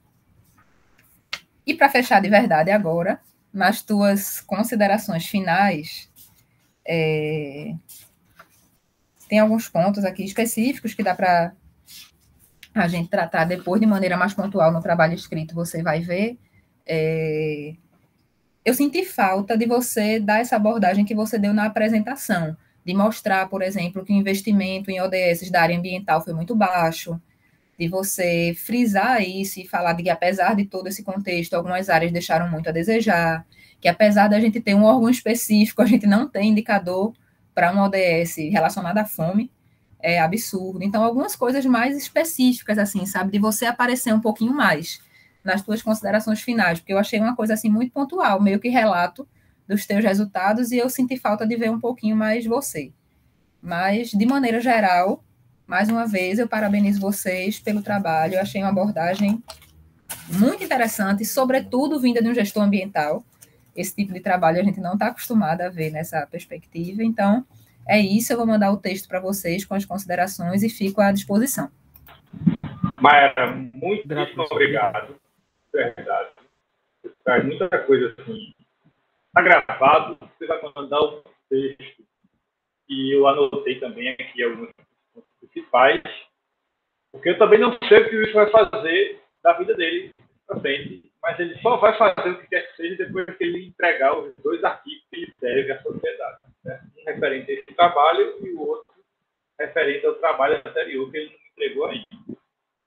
E para fechar de verdade agora, nas tuas considerações finais, tem alguns pontos aqui específicos que dá para a gente tratar depois de maneira mais pontual no trabalho escrito, você vai ver. Eu senti falta de você dar essa abordagem que você deu na apresentação, de mostrar, por exemplo, que o investimento em ODS da área ambiental foi muito baixo, de você frisar isso e falar de que, apesar de todo esse contexto, algumas áreas deixaram muito a desejar, que apesar da gente ter um órgão específico, a gente não tem indicador para um ODS relacionado à fome, é absurdo. Então, algumas coisas mais específicas, assim, sabe, de você aparecer um pouquinho mais nas tuas considerações finais, porque eu achei uma coisa, assim, muito pontual, meio que relato dos teus resultados, e eu senti falta de ver um pouquinho mais você. Mas, de maneira geral, mais uma vez, eu parabenizo vocês pelo trabalho, eu achei uma abordagem muito interessante, sobretudo vinda de um gestor ambiental. Esse tipo de trabalho a gente não está acostumado a ver nessa perspectiva, então, é isso, eu vou mandar o texto para vocês com as considerações e fico à disposição. Mayara, muito obrigado. Verdade. Você traz muita coisa assim. Está gravado, você vai mandar o texto. E eu anotei também aqui alguns pontos principais, porque eu também não sei o que isso vai fazer da vida dele para frente, mas ele só vai fazer o que quer que seja depois que ele entregar os dois artigos que ele deve à sociedade. Né? Um referente a esse trabalho e o outro referente ao trabalho anterior que ele não entregou ainda.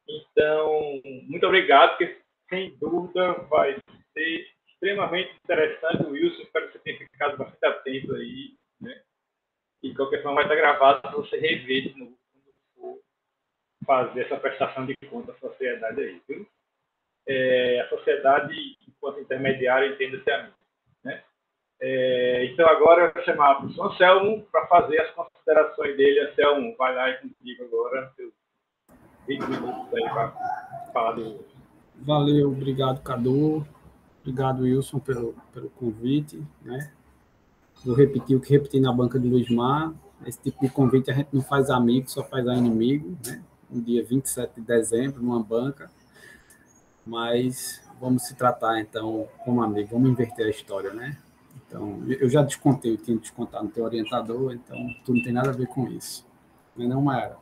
Então, muito obrigado, porque sem dúvida vai ser extremamente interessante. Wilson, espero que você tenha ficado bastante atento aí, né? E de qualquer forma vai estar gravado para você rever de novo quando for fazer essa prestação de conta à sociedade aí, viu? A sociedade, enquanto intermediária, entenda-se a mim, né? Então, agora eu vou chamar o professor Anselmo para fazer as considerações dele. Anselmo, vai lá e contigo agora, seus 20 minutos aí para falar do... Valeu, obrigado, Cadu. Obrigado, Wilson, pelo convite, né? Vou repetir o que repeti na banca de Luismar. Esse tipo de convite a gente não faz amigo, só faz inimigo, né? No dia 27 de dezembro, numa banca. Mas vamos se tratar, então, como amigo. Vamos inverter a história, né? Então, eu já descontei o que tinha que descontar no teu orientador, então tu não tem nada a ver com isso. Não, Mayara?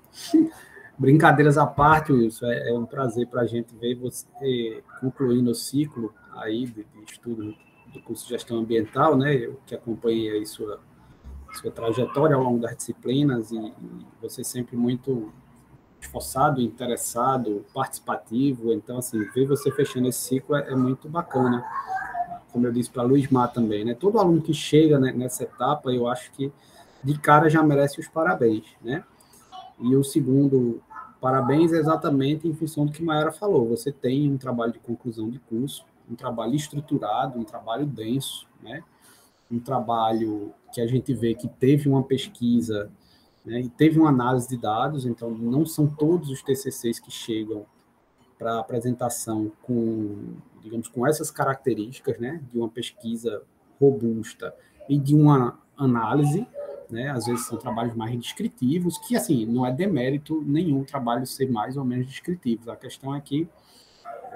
Brincadeiras à parte, Wilson, é um prazer para a gente ver você concluindo o ciclo aí de estudo do curso de gestão ambiental, né? Eu que acompanhei aí sua trajetória ao longo das disciplinas e você sempre muito esforçado, interessado, participativo. Então, assim, ver você fechando esse ciclo é muito bacana. Como eu disse para Luismar também, né? Todo aluno que chega, né, nessa etapa, eu acho que de cara já merece os parabéns, né? E o segundo parabéns é exatamente em função do que Mayara falou. Você tem um trabalho de conclusão de curso, um trabalho estruturado, um trabalho denso, né? Um trabalho que a gente vê que teve uma pesquisa, né, e teve uma análise de dados, então não são todos os TCCs que chegam para apresentação com, digamos, com essas características, né, de uma pesquisa robusta e de uma análise, né, às vezes são trabalhos mais descritivos, que, assim, não é demérito nenhum trabalho ser mais ou menos descritivos, a questão é que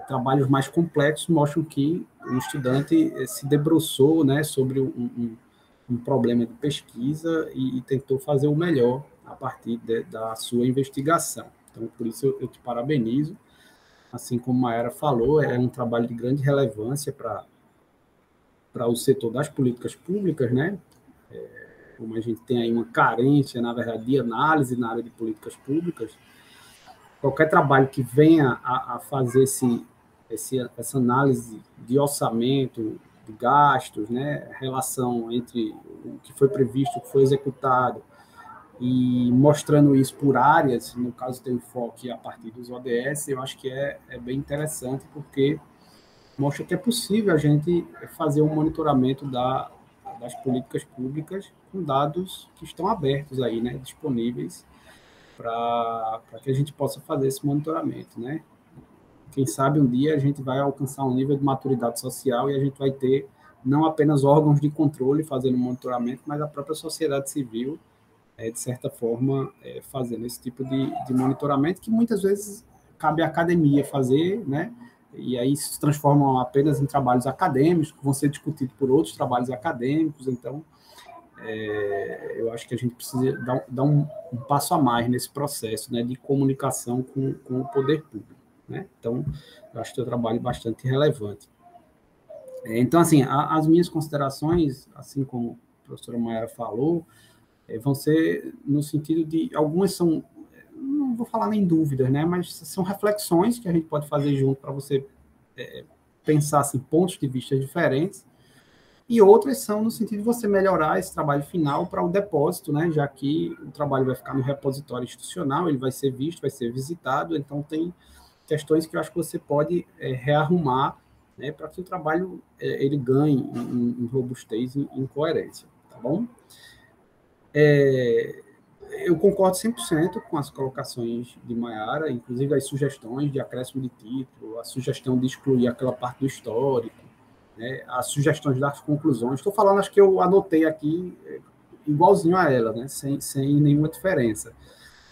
trabalhos mais complexos mostram que o estudante se debruçou, né, sobre um problema de pesquisa e tentou fazer o melhor a partir da sua investigação. Então, por isso eu te parabenizo. Assim como a Mayara falou, é um trabalho de grande relevância para o setor das políticas públicas, né? Como a gente tem aí uma carência, na verdade, de análise na área de políticas públicas, qualquer trabalho que venha a fazer essa análise de orçamento, de gastos, né, relação entre o que foi previsto, o que foi executado, e mostrando isso por áreas, no caso tem enfoque a partir dos ODS, eu acho que é bem interessante, porque mostra que é possível a gente fazer um monitoramento das políticas públicas com dados que estão abertos aí, né, disponíveis para que a gente possa fazer esse monitoramento, né? Quem sabe um dia a gente vai alcançar um nível de maturidade social e a gente vai ter não apenas órgãos de controle fazendo monitoramento, mas a própria sociedade civil, de certa forma, fazendo esse tipo de monitoramento, que muitas vezes cabe à academia fazer, né? E aí se transformam apenas em trabalhos acadêmicos, que vão ser discutidos por outros trabalhos acadêmicos. Então, eu acho que a gente precisa dar um passo a mais nesse processo, né, de comunicação com o poder público, né? Então, eu acho que é um trabalho bastante relevante. Então, assim, as minhas considerações, assim como a professora Mayara falou, vão ser no sentido de, algumas são, não vou falar nem dúvidas, né, mas são reflexões que a gente pode fazer junto para você pensar assim, pontos de vista diferentes, e outras são no sentido de você melhorar esse trabalho final para o depósito, né, já que o trabalho vai ficar no repositório institucional, ele vai ser visto, vai ser visitado, então tem questões que eu acho que você pode rearrumar, né, para que o trabalho ele ganhe em robustez, em coerência, tá bom? Eu concordo 100% com as colocações de Mayara, inclusive as sugestões de acréscimo de título, a sugestão de excluir aquela parte do histórico, né, as sugestões das conclusões. Estou falando, acho que eu anotei aqui igualzinho a ela, né, sem nenhuma diferença.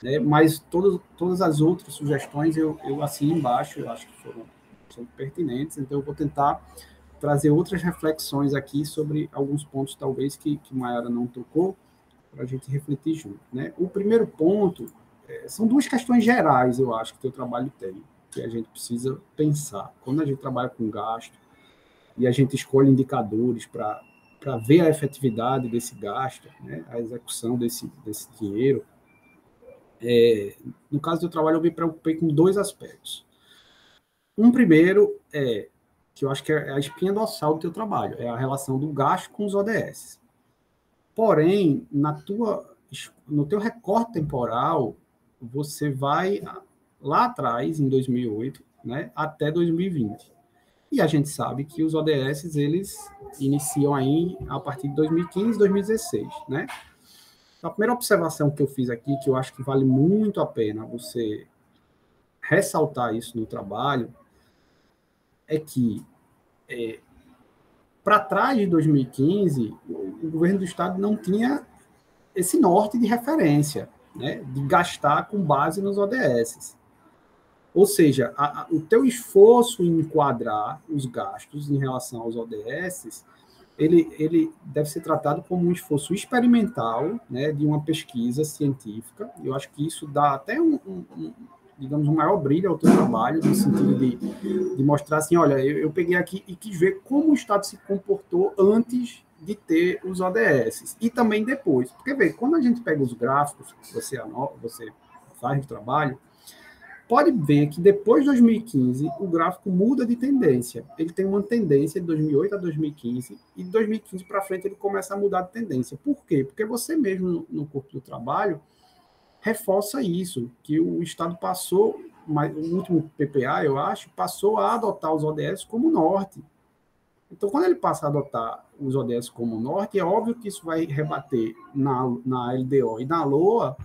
Né, mas todas as outras sugestões eu assinei embaixo, eu acho que são pertinentes, então eu vou tentar trazer outras reflexões aqui sobre alguns pontos, talvez, que Mayara não tocou, para a gente refletir junto, né? O primeiro ponto são duas questões gerais, eu acho, que o teu trabalho tem, que a gente precisa pensar. Quando a gente trabalha com gasto e a gente escolhe indicadores para ver a efetividade desse gasto, né, a execução desse dinheiro, no caso do trabalho, eu me preocupei com dois aspectos. Um primeiro que eu acho que é a espinha dorsal do teu trabalho, é a relação do gasto com os ODS. Porém, no teu recorte temporal, você vai lá atrás, em 2008, né, até 2020. E a gente sabe que os ODS, eles iniciam aí a partir de 2015, 2016, né? Então, a primeira observação que eu fiz aqui, que eu acho que vale muito a pena você ressaltar isso no trabalho, é que para trás de 2015, o governo do Estado não tinha esse norte de referência, né, de gastar com base nos ODS. Ou seja, o teu esforço em enquadrar os gastos em relação aos ODS, ele deve ser tratado como um esforço experimental, né, de uma pesquisa científica. Eu acho que isso dá até digamos, um maior brilho ao teu trabalho, no sentido de mostrar assim, olha, eu peguei aqui e quis ver como o Estado se comportou antes de ter os ODS, e também depois. Porque, vê, quando a gente pega os gráficos que você faz no trabalho, pode ver que depois de 2015, o gráfico muda de tendência. Ele tem uma tendência de 2008 a 2015, e de 2015 para frente ele começa a mudar de tendência. Por quê? Porque você mesmo, no corpo do trabalho, reforça isso, que o Estado passou, o último PPA, eu acho, passou a adotar os ODS como norte, Então, quando ele passa a adotar os ODS como norte, é óbvio que isso vai rebater na LDO e na LOA,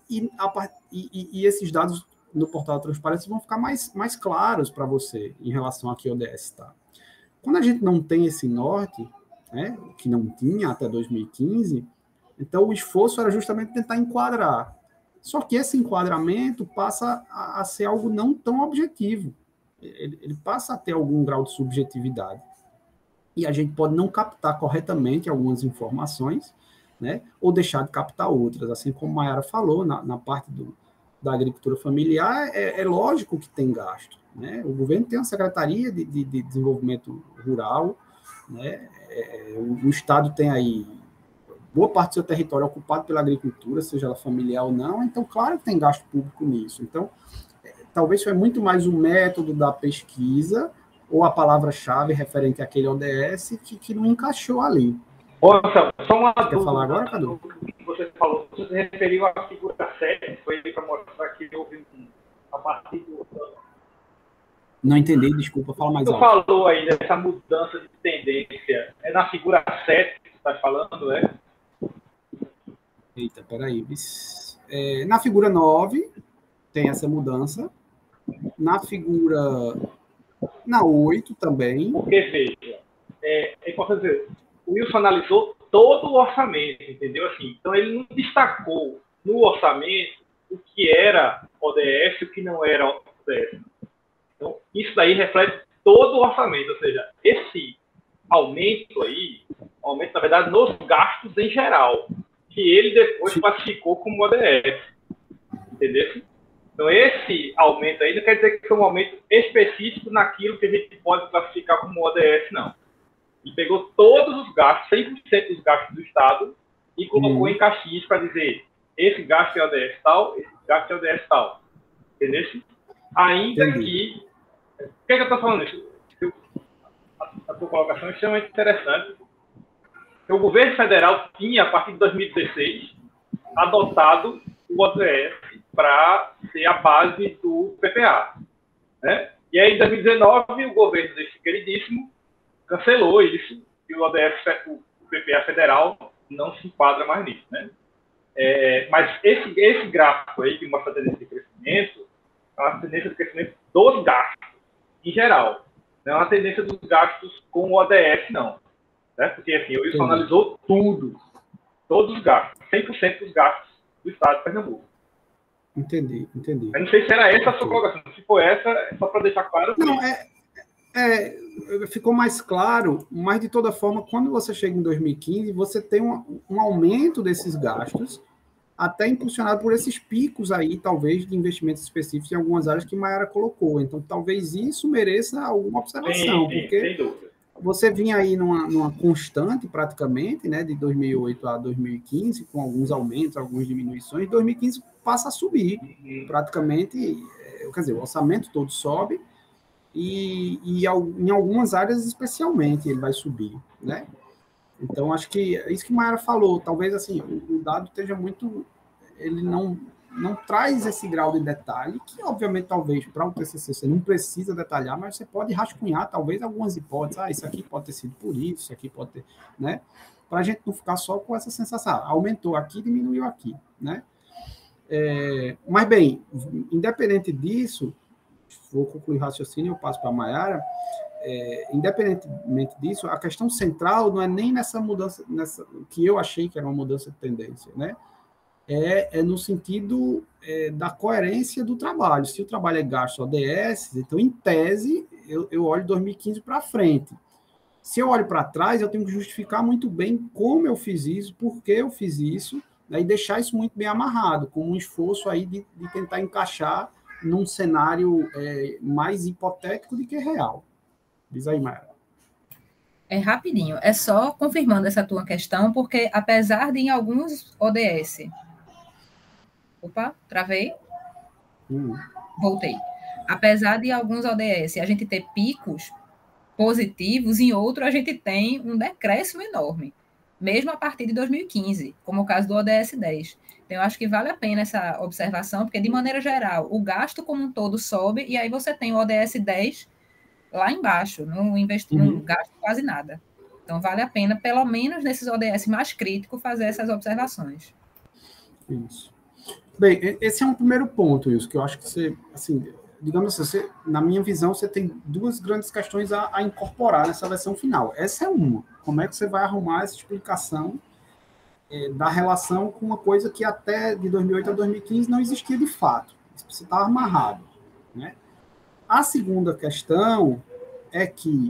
e esses dados no portal da transparência vão ficar mais claros para você em relação a que ODS está. Quando a gente não tem esse norte, né, que não tinha até 2015, então o esforço era justamente tentar enquadrar. Só que esse enquadramento passa a ser algo não tão objetivo. Ele passa a ter algum grau de subjetividade. E a gente pode não captar corretamente algumas informações, né, ou deixar de captar outras. Assim como a Mayara falou, na parte da agricultura familiar, é lógico que tem gasto. Né? O governo tem uma Secretaria de Desenvolvimento Rural, né? O Estado tem aí boa parte do seu território ocupado pela agricultura, seja ela familiar ou não, então, claro que tem gasto público nisso. Então, talvez foi muito mais o método da pesquisa ou a palavra-chave referente àquele ODS que não encaixou ali. Nossa, só uma dúvida. Quer falar agora, Cadu? O que você falou, você se referiu à figura 7, foi para mostrar que houve a partir do... Não entendi, desculpa, fala mais alto. Você falou aí dessa mudança de tendência, é na figura 7 que você está falando, né? Eita, peraí. Na figura 9 tem essa mudança. Na figura... Na 8 também. Porque, veja, é importante dizer, o Wilson analisou todo o orçamento, entendeu? Assim, então, ele não destacou no orçamento o que era ODS e o que não era ODS. Então, isso daí reflete todo o orçamento, ou seja, esse aumento aí, aumento, na verdade, nos gastos em geral, que ele depois classificou como ODS, entendeu? Então, esse aumento aí não quer dizer que foi um aumento específico naquilo que a gente pode classificar como ODS, não. Ele pegou todos os gastos, 100% dos gastos do Estado, e colocou em caixinhas para dizer, esse gasto é ODS tal, esse gasto é ODS tal. Entendeu? Ainda que... Por que eu estou falando isso? A tua colocação é extremamente interessante. O governo federal tinha, a partir de 2016, adotado o ODS para ser a base do PPA. Né? E aí, em 2019, o governo desse queridíssimo cancelou isso, e o ODS, o PPA federal, não se enquadra mais nisso. Né? Mas esse gráfico aí, que mostra a tendência de crescimento, é uma tendência de crescimento dos gastos, em geral. Não é uma tendência dos gastos com o ODS, não. Né? Porque, assim, o Wilson analisou tudo, todos os gastos, 100% dos gastos do Estado de Pernambuco. Entendi. Eu não sei se era essa a sua colocação. Se for essa, é só para deixar claro. Não, ficou mais claro, mas, de toda forma, quando você chega em 2015, você tem um aumento desses gastos, até impulsionado por esses picos aí, talvez, de investimentos específicos em algumas áreas que Mayara colocou. Então, talvez isso mereça alguma observação, porque você vinha aí numa constante, praticamente, né, de 2008 a 2015, com alguns aumentos, algumas diminuições. 2015 passa a subir, praticamente, quer dizer, o orçamento todo sobe, e em algumas áreas, especialmente, ele vai subir, né? Então, acho que é isso que Mayara falou. Talvez, assim, o dado esteja muito... Ele não traz esse grau de detalhe, que, obviamente, talvez, para o TCC você não precisa detalhar, mas você pode rascunhar, talvez, algumas hipóteses. Isso aqui pode ter sido por isso aqui pode ter... né? Para a gente não ficar só com essa sensação. Aumentou aqui, diminuiu aqui, né? Mas, bem, independente disso, vou concluir o raciocínio e eu passo para a Mayara. Independentemente disso, a questão central não é nem nessa mudança, que eu achei que era uma mudança de tendência, né? É no sentido da coerência do trabalho. Se o trabalho é gasto ODS, então, em tese, eu olho 2015 para frente. Se eu olho para trás, eu tenho que justificar muito bem como eu fiz isso, por que eu fiz isso, né, e deixar isso muito bem amarrado, com um esforço aí de tentar encaixar num cenário mais hipotético do que real. Diz aí, Mayara. Rapidinho, é só confirmando essa tua questão, porque apesar de em alguns ODS... Opa, travei? Voltei. Apesar de em alguns ODS a gente ter picos positivos, em outro a gente tem um decréscimo enorme, mesmo a partir de 2015, como o caso do ODS 10. Então, eu acho que vale a pena essa observação, porque, de maneira geral, o gasto como um todo sobe, e aí você tem o ODS 10 lá embaixo, não gasto quase nada. Então, vale a pena, pelo menos nesses ODS mais críticos, fazer essas observações. Isso. Bem, esse é um primeiro ponto, Wilson, que eu acho que você, assim, digamos assim, na minha visão, você tem duas grandes questões a incorporar nessa versão final. Essa é uma. Como é que você vai arrumar essa explicação da relação com uma coisa que até de 2008 a 2015 não existia de fato. Isso precisa estar amarrado, né? A segunda questão é que,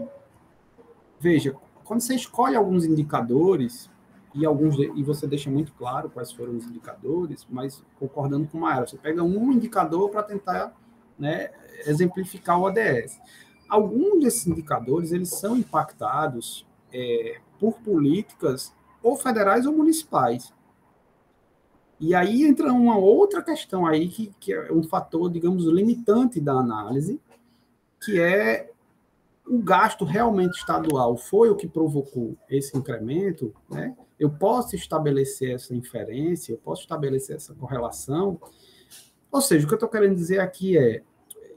veja, quando você escolhe alguns indicadores, e você deixa muito claro quais foram os indicadores, mas concordando com a Mayara, você pega um indicador para tentar, né, exemplificar o ODS. Alguns desses indicadores eles são impactados por políticas ou federais ou municipais. E aí entra uma outra questão aí que é um fator, digamos, limitante da análise, que é o gasto realmente estadual foi o que provocou esse incremento, né? Eu posso estabelecer essa inferência, eu posso estabelecer essa correlação. Ou seja, o que eu estou querendo dizer aqui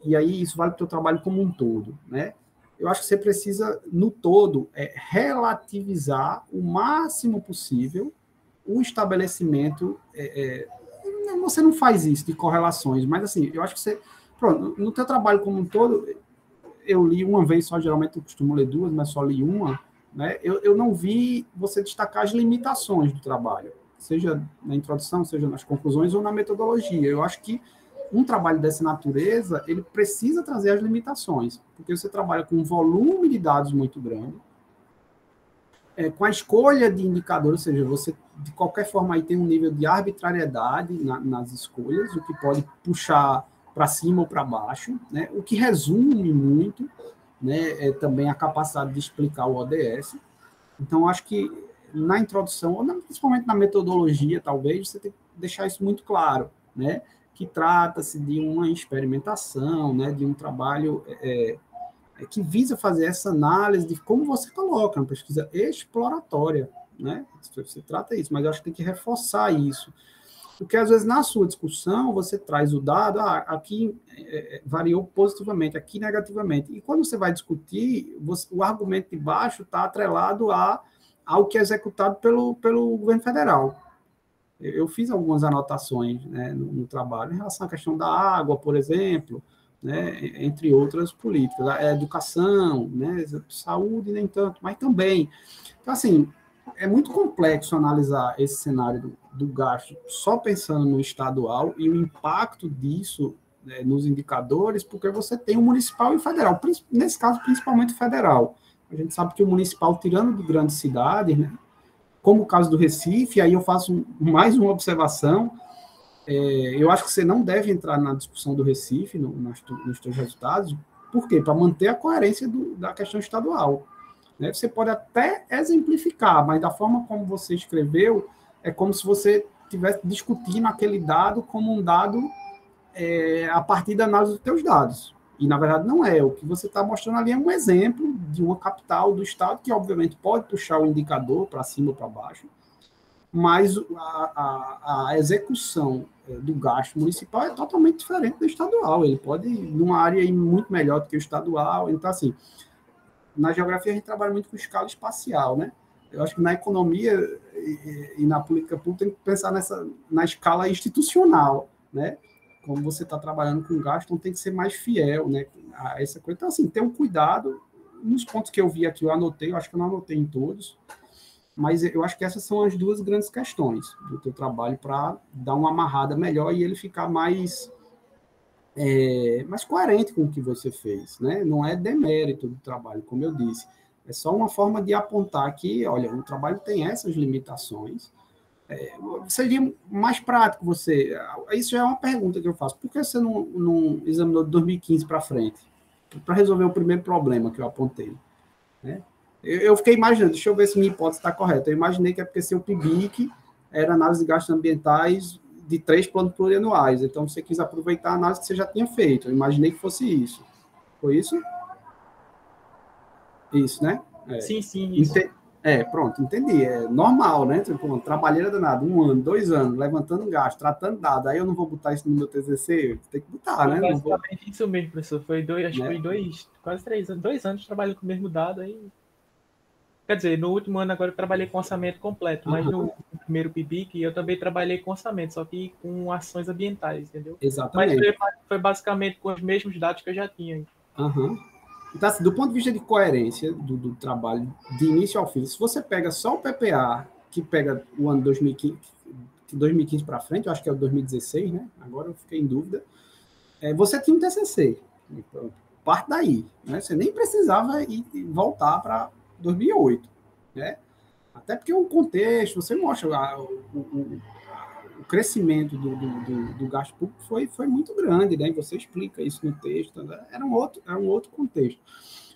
e aí isso vale para o teu trabalho como um todo, né? Eu acho que você precisa, no todo, relativizar o máximo possível o estabelecimento. Você não faz isso de correlações, mas assim, eu acho que você. Pronto, no teu trabalho como um todo, eu li uma vez só, geralmente eu costumo ler duas, mas só li uma, né? Eu não vi você destacar as limitações do trabalho, seja na introdução, seja nas conclusões ou na metodologia. Eu acho que um trabalho dessa natureza, ele precisa trazer as limitações, porque você trabalha com um volume de dados muito grande, com a escolha de indicadores, ou seja, você, de qualquer forma, aí tem um nível de arbitrariedade nas escolhas, o que pode puxar para cima ou para baixo, né? O que resume muito, né, também a capacidade de explicar o ODS. Então, acho que na introdução, ou principalmente na metodologia, talvez, você tem que deixar isso muito claro, né? Que trata-se de uma experimentação, né, de um trabalho que visa fazer essa análise de como você coloca, uma pesquisa exploratória, né? Você trata isso, mas eu acho que tem que reforçar isso. Porque, às vezes, na sua discussão, você traz o dado, aqui variou positivamente, aqui negativamente. E quando você vai discutir, o argumento de baixo está atrelado ao que é executado pelo governo federal. Eu fiz algumas anotações, né, no trabalho em relação à questão da água, por exemplo, né, entre outras políticas, a educação, né, saúde, nem tanto, mas também. Então, assim, é muito complexo analisar esse cenário do gasto só pensando no estadual e o impacto disso, né, nos indicadores, porque você tem o municipal e o federal, nesse caso, principalmente o federal. A gente sabe que o municipal, tirando de grandes cidades, né, como o caso do Recife, aí eu faço mais uma observação, eu acho que você não deve entrar na discussão do Recife, nos seus resultados. Por quê? Para manter a coerência da questão estadual. Né? Você pode até exemplificar, mas da forma como você escreveu, é como se você estivesse discutindo aquele dado como um dado a partir da análise dos seus dados. E, na verdade, não é. O que você está mostrando ali é um exemplo de uma capital do Estado, que, obviamente, pode puxar o indicador para cima ou para baixo, mas a execução do gasto municipal é totalmente diferente do estadual. Ele pode ir numa área muito melhor do que o estadual. Então, assim, na geografia a gente trabalha muito com escala espacial, né? Eu acho que na economia e na política pública tem que pensar na escala institucional, né? Como você está trabalhando com gasto, então tem que ser mais fiel, né, a essa coisa. Então, assim, ter um cuidado. Nos pontos que eu vi aqui, eu anotei, eu acho que eu não anotei em todos, mas eu acho que essas são as duas grandes questões do teu trabalho para dar uma amarrada melhor e ele ficar mais coerente com o que você fez, né? Não é demérito do trabalho, como eu disse. É só uma forma de apontar que, olha, o trabalho tem essas limitações. Seria mais prático você... Isso já é uma pergunta que eu faço. Por que você não examinou de 2015 para frente? Para resolver o primeiro problema que eu apontei, né? Eu fiquei imaginando, deixa eu ver se minha hipótese está correta. Eu imaginei que é porque seu PIBIC era análise de gastos ambientais de 3 planos plurianuais. Então, você quis aproveitar a análise que você já tinha feito. Eu imaginei que fosse isso. Foi isso? Isso, né? Sim, isso. Pronto, entendi. É normal, né? Tipo, uma trabalheira danada, 1 ano, 2 anos, levantando gasto, tratando dados. Aí eu não vou botar isso no meu TCC? Tem que botar, né? Não vou, basicamente isso mesmo, professor. Foi acho que foi quase 3 anos, 2 anos trabalhando com o mesmo dado. Aí, quer dizer, no último ano agora eu trabalhei com orçamento completo, mas no primeiro PIBIC eu também trabalhei com orçamento, só que com ações ambientais, entendeu? Exatamente. Mas foi basicamente com os mesmos dados que eu já tinha. Então, assim, do ponto de vista de coerência do trabalho, de início ao fim, se você pega só o PPA, que pega o ano 2015 para frente, eu acho que é o 2016, né? Agora eu fiquei em dúvida. Você tinha um TCC. Então, parte daí. Né? Você nem precisava ir voltar para 2008. Né? Até porque o contexto, você mostra o crescimento do gasto público foi muito grande, né? E você explica isso no texto. Né? Era um outro contexto.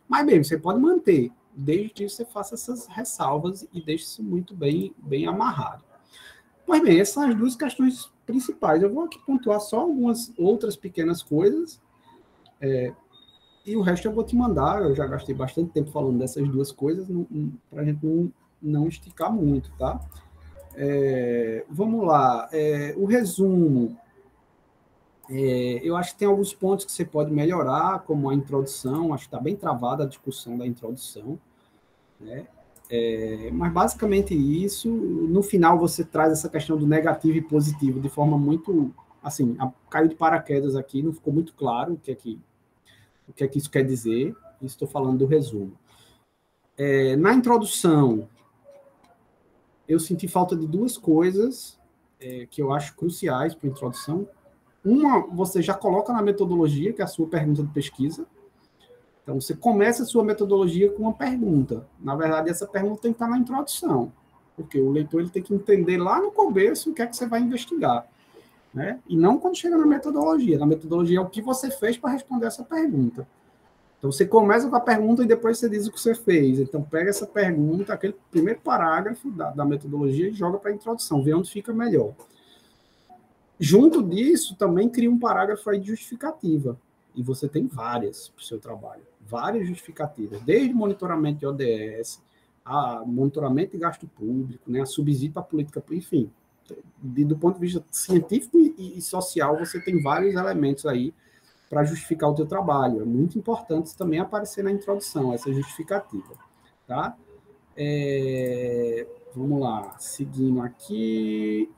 Mas bem, você pode manter, desde que você faça essas ressalvas e deixe isso muito bem amarrado. Pois bem, essas são as duas questões principais. Eu vou aqui pontuar só algumas outras pequenas coisas, e o resto eu vou te mandar. Eu já gastei bastante tempo falando dessas duas coisas, para a gente não esticar muito, tá? Vamos lá. O resumo. Eu acho que tem alguns pontos que você pode melhorar, como a introdução. Acho que está bem travada a discussão da introdução, né? Mas basicamente isso. No final você traz essa questão do negativo e positivo de forma muito, assim, caiu de paraquedas aqui, não ficou muito claro o que é que isso quer dizer. Estou falando do resumo. Na introdução, eu senti falta de duas coisas que eu acho cruciais para a introdução. Uma, você já coloca na metodologia, que é a sua pergunta de pesquisa. Então, você começa a sua metodologia com uma pergunta. Na verdade, essa pergunta tem que estar na introdução, porque o leitor ele tem que entender lá no começo o que é que você vai investigar, né? E não quando chega na metodologia. Na metodologia é o que você fez para responder essa pergunta. Então, você começa com a pergunta e depois você diz o que você fez. Então, pega essa pergunta, aquele primeiro parágrafo da metodologia e joga para a introdução, vê onde fica melhor. Junto disso, também cria um parágrafo aí de justificativa. E você tem várias para o seu trabalho. Várias justificativas. Desde monitoramento de ODS, a monitoramento de gasto público, né, a subsídio para a política, enfim. Do ponto de vista científico e social, você tem vários elementos aí para justificar o teu trabalho. É muito importante também aparecer na introdução, essa justificativa. Tá? Vamos lá. Seguindo aqui...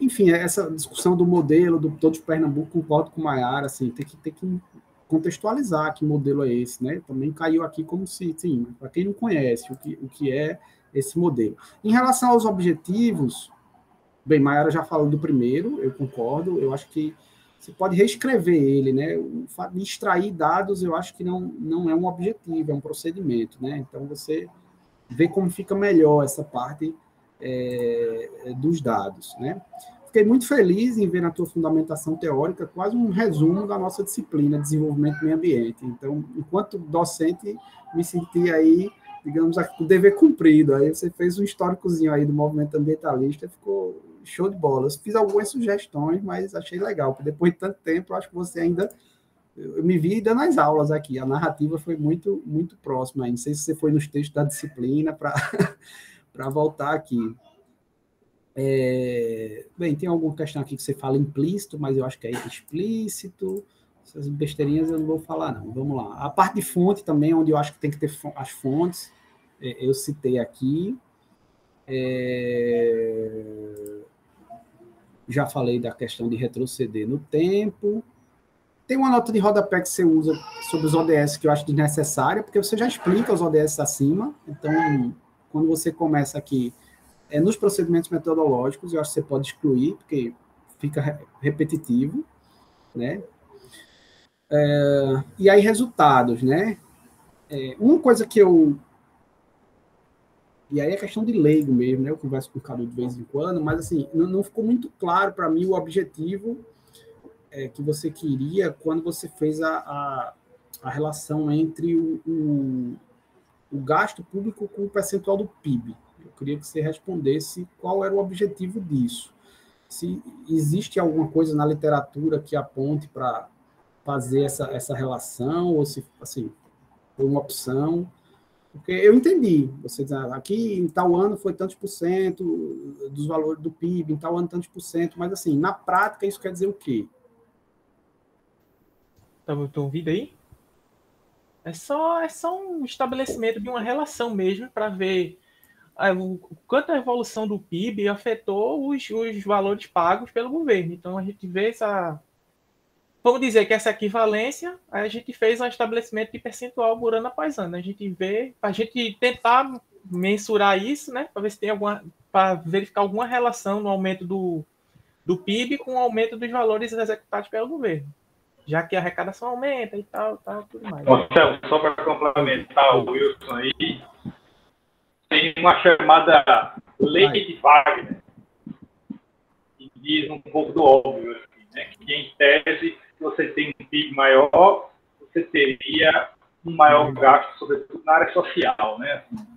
Enfim, essa discussão do modelo do Todos Pernambuco, concordo com o Maiara, assim, tem que contextualizar que modelo é esse, né? Também caiu aqui como se, sim, para quem não conhece o que é esse modelo. Em relação aos objetivos, bem, Maiara já falou do primeiro, eu concordo, eu acho que você pode reescrever ele, né? O fato de extrair dados, eu acho que não é um objetivo, é um procedimento, né? Então, você vê como fica melhor essa parte dos dados, né? Fiquei muito feliz em ver na tua fundamentação teórica quase um resumo da nossa disciplina, Desenvolvimento do Meio Ambiente. Então, enquanto docente, me senti aí, digamos, o dever cumprido. Aí você fez um históricozinho aí do movimento ambientalista, ficou show de bola. Eu fiz algumas sugestões, mas achei legal, porque depois de tanto tempo, eu acho que você ainda... Eu me vi dando as aulas aqui, a narrativa foi muito, muito próxima aí. Não sei se você foi nos textos da disciplina para voltar aqui. Bem, tem alguma questão aqui que você fala implícito, mas eu acho que é explícito. Essas besteirinhas eu não vou falar, não. Vamos lá. A parte de fonte também, onde eu acho que tem que ter as fontes, eu citei aqui. Já falei da questão de retroceder no tempo. Tem uma nota de rodapé que você usa sobre os ODS que eu acho desnecessária, porque você já explica os ODS acima. Então, quando você começa aqui nos procedimentos metodológicos, eu acho que você pode excluir, porque fica repetitivo, né? E aí, resultados, né? Uma coisa que eu... E aí é questão de leigo mesmo, né? Eu converso com o Cadu de vez em quando, mas assim, não ficou muito claro para mim o objetivo que você queria quando você fez a relação entre o gasto público com o percentual do PIB. Eu queria que você respondesse qual era o objetivo disso. Se existe alguma coisa na literatura que aponte para fazer essa relação, ou se, assim, foi uma opção. Porque eu entendi, você diz, aqui em tal ano foi tantos por cento dos valores do PIB, em tal ano tantos por cento, mas assim, na prática isso quer dizer o quê? Estão ouvindo aí? É só um estabelecimento de uma relação mesmo para ver o quanto a evolução do PIB afetou os valores pagos pelo governo. Então a gente vê essa. Vamos dizer que essa equivalência, aí a gente fez um estabelecimento de percentual por ano após ano. A gente vê, a gente tentar mensurar isso, né? Para ver se tem alguma. Para verificar alguma relação no aumento do PIB com o aumento dos valores executados pelo governo. Já que a arrecadação aumenta e tal, tudo mais. Marcelo, só para complementar o Wilson aí, tem uma chamada Lei de Wagner, que diz um pouco do óbvio, assim, né? Que em tese, se você tem um PIB maior, você teria um maior gasto, sobretudo na área social, né? Assim,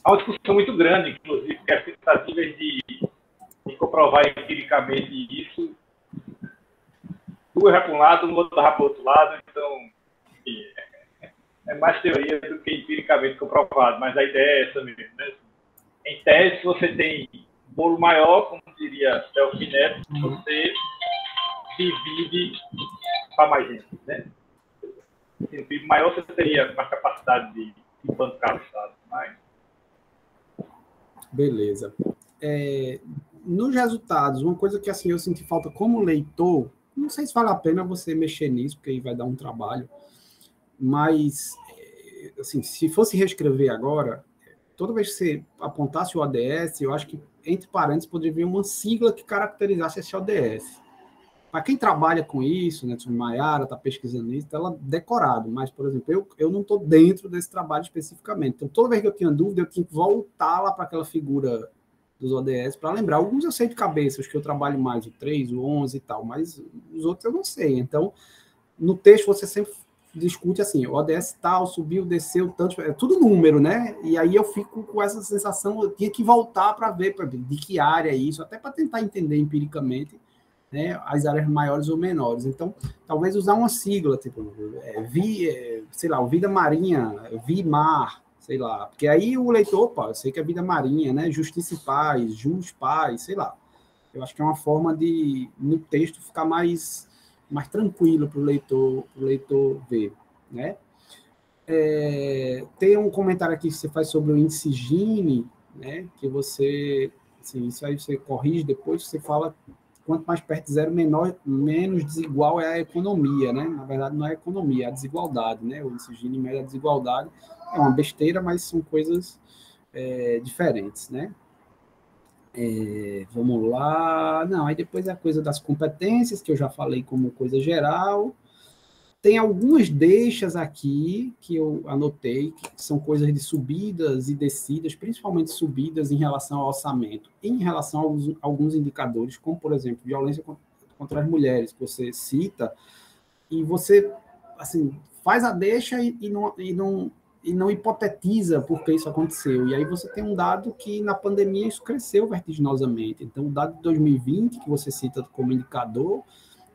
há uma discussão muito grande, inclusive, que as tentativas de comprovar empiricamente isso, tu vai para um lado, o outro vai para o outro lado, então, enfim, é mais teoria do que empiricamente comprovado, mas a ideia é essa mesmo, né? Em tese, se você tem um bolo maior, como diria Delfim Neto, você divide para mais gente, né? Se um PIB maior, você teria mais capacidade de bancar o Estado. Mas... Beleza. Nos resultados, uma coisa que assim, eu senti falta como leitor, não sei se vale a pena você mexer nisso, porque aí vai dar um trabalho, mas assim, se fosse reescrever agora, toda vez que você apontasse o ODS, eu acho que, entre parênteses, poderia vir uma sigla que caracterizasse esse ODS. Para quem trabalha com isso, né, a Mayara está pesquisando isso, ela decorado, mas, por exemplo, eu não estou dentro desse trabalho especificamente. Então, toda vez que eu tinha dúvida, eu tinha que voltar lá para aquela figura dos ODS para lembrar. Alguns eu sei de cabeça, os que eu trabalho mais, o 3, o 11 e tal, mas os outros eu não sei. Então, no texto você sempre discute assim, o ODS tal, subiu, desceu, tanto, é tudo número, né? E aí eu fico com essa sensação, eu tinha que voltar para ver de que área é isso, até para tentar entender empiricamente, né, as áreas maiores ou menores. Então, talvez usar uma sigla, tipo, sei lá, o Vida Marinha, VIMAR, sei lá, porque aí o leitor, opa, eu sei que é Vida Marinha, né, Justiça e Paz, Jus Paz, sei lá. Eu acho que é uma forma de, no texto, ficar mais tranquilo para o leitor ver, né? Tem um comentário aqui que você faz sobre o índice Gini, né, que você, assim, isso aí você corrige depois, você fala quanto mais perto de zero, menos desigual é a economia, né? Na verdade, não é a economia, é a desigualdade, né? O índice Gini mede a desigualdade. É uma besteira, mas são coisas diferentes, né? Vamos lá. Não, aí depois é a coisa das competências, que eu já falei como coisa geral. Tem algumas deixas aqui que eu anotei, que são coisas de subidas e descidas, principalmente subidas em relação ao orçamento, em relação a alguns indicadores, como, por exemplo, violência contra as mulheres, que você cita, e você, assim, faz a deixa e não hipotetiza por que isso aconteceu. E aí você tem um dado que, na pandemia, isso cresceu vertiginosamente. Então, o dado de 2020, que você cita como indicador,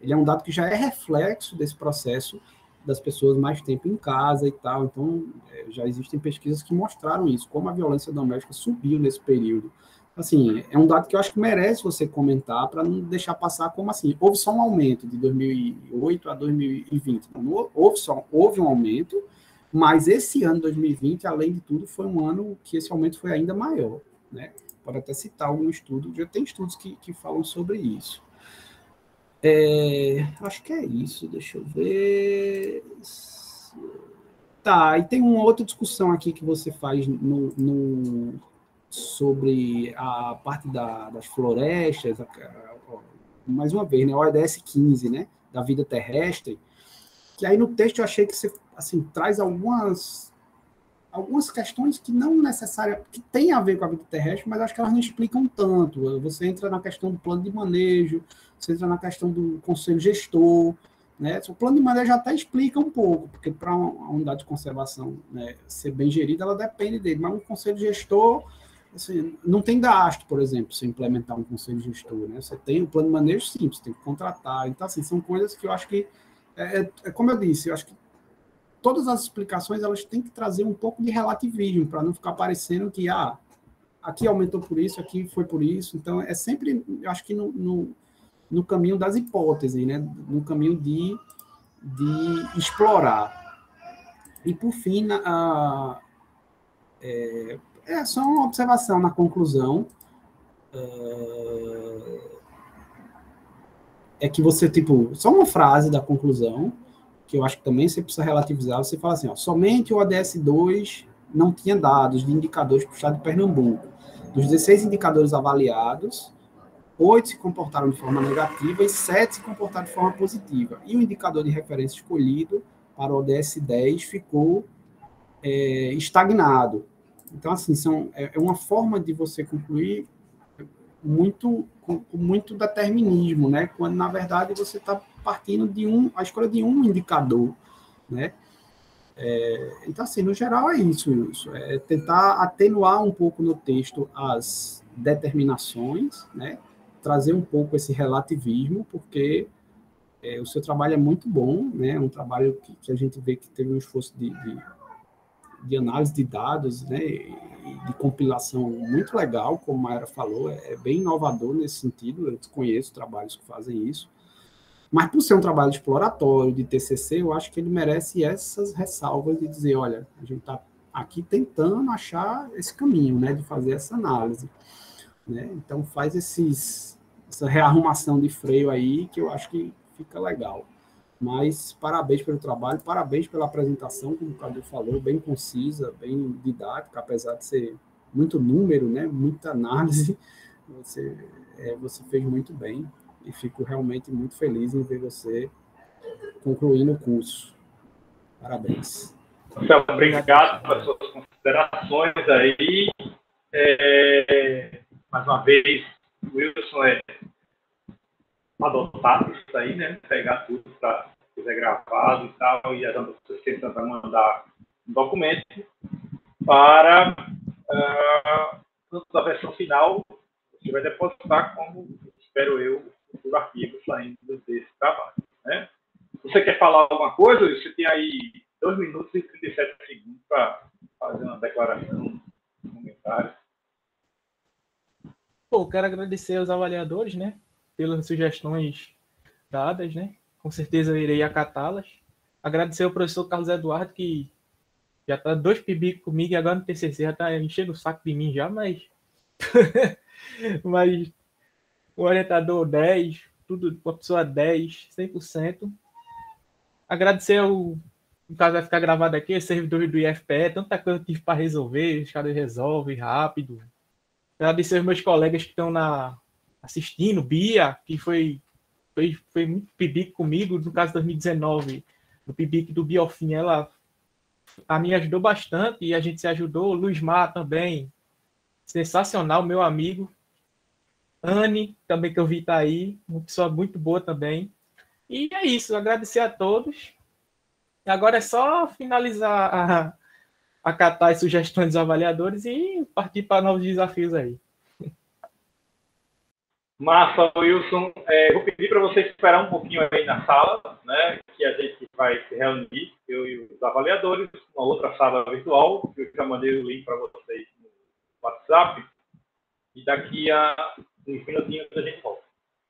ele é um dado que já é reflexo desse processo das pessoas mais tempo em casa e tal. Então, já existem pesquisas que mostraram isso, como a violência doméstica subiu nesse período. Assim, é um dado que eu acho que merece você comentar para não deixar passar como assim, houve só um aumento de 2008 a 2020. Não, houve um aumento, mas esse ano, 2020, além de tudo, foi um ano que esse aumento foi ainda maior, né? Pode até citar algum estudo, já tem estudos que falam sobre isso. Acho que é isso, deixa eu ver. Tá, e tem uma outra discussão aqui que você faz sobre a parte das florestas, mais uma vez, né, o ODS 15, né, da vida terrestre, que aí no texto eu achei que você assim, traz algumas questões que não necessariamente, que tem a ver com a vida terrestre, mas acho que elas não explicam tanto. Você entra na questão do plano de manejo, você entra na questão do conselho gestor, né? O plano de manejo até explica um pouco, porque para uma unidade de conservação, né, ser bem gerida, ela depende dele, mas um conselho gestor, assim, não tem gasto, por exemplo, se implementar um conselho gestor, né? Você tem o plano de manejo, sim, você tem que contratar. Então, assim, são coisas que eu acho que, como eu disse, eu acho que todas as explicações elas têm que trazer um pouco de relativismo, para não ficar parecendo que aqui aumentou por isso, aqui foi por isso. Então, é sempre, eu acho que no caminho das hipóteses, né? No caminho de explorar. E, por fim, só uma observação na conclusão, é que você, tipo, só uma frase da conclusão, que eu acho que também você precisa relativizar, você fala assim, ó, somente o ODS-2 não tinha dados de indicadores para o estado de Pernambuco. Dos 16 indicadores avaliados, 8 se comportaram de forma negativa e 7 se comportaram de forma positiva. E o indicador de referência escolhido para o ODS-10 ficou estagnado. Então, assim, é uma forma de você concluir com muito determinismo, né? Quando, na verdade, você está partindo a escolha de um indicador, né? Então, assim, no geral é isso. É tentar atenuar um pouco no texto as determinações, né? Trazer um pouco esse relativismo, porque o seu trabalho é muito bom, né? É um trabalho que a gente vê que teve um esforço de análise de dados, né? E de compilação muito legal, como a Mayra falou, é bem inovador nesse sentido. Eu desconheço trabalhos que fazem isso. Mas, por ser um trabalho exploratório, de TCC, eu acho que ele merece essas ressalvas de dizer, olha, a gente está aqui tentando achar esse caminho, né, de fazer essa análise. Né? Então, faz essa rearrumação de freio aí, que eu acho que fica legal. Mas, parabéns pelo trabalho, parabéns pela apresentação, como o Cadu falou, bem concisa, bem didática, apesar de ser muito número, né, muita análise, você fez muito bem. E fico realmente muito feliz em ver você concluindo o curso. Parabéns. Marcelo, obrigado pelas suas considerações aí. Mais uma vez, o Wilson adotar isso aí, né? Pegar tudo para quiser gravado e tal, e as outras questões vai mandar um documento para tanto a versão final, você vai depositar como, espero eu, o arquivo saindo desse trabalho. Né? Você quer falar alguma coisa? Você tem aí 2 minutos e 37 segundos para fazer uma declaração, um comentário. Pô, quero agradecer aos avaliadores, né, pelas sugestões dadas, né? Com certeza eu irei acatá-las. Agradecer ao professor Carlos Eduardo, que já está 2 PIB comigo e agora no TCC já está enchendo o saco de mim já, mas mas o orientador 10, tudo, uma pessoa 10, 100%. Agradecer no caso vai ficar gravado aqui, os servidores do IFPE, tanta coisa que eu tive para resolver, os caras resolvem rápido. Agradecer aos meus colegas que estão assistindo, Bia, que foi muito PIBIC comigo, no caso de 2019, no PIBIC do Biofim, ela a mim ajudou bastante e a gente se ajudou. Luiz Mar também, sensacional, meu amigo. Anne, também que eu vi tá aí, uma pessoa muito boa também. E é isso, agradecer a todos. E agora é só finalizar acatar as sugestões dos avaliadores e partir para novos desafios aí. Massa, Wilson. Vou pedir para você esperar um pouquinho aí na sala, né, que a gente vai se reunir, eu e os avaliadores, uma outra sala virtual, que eu já mandei o link para vocês no WhatsApp, e daqui a uns minutinhos a gente volta.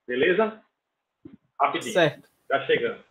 Beleza? Rapidinho. Certo. Já chegando.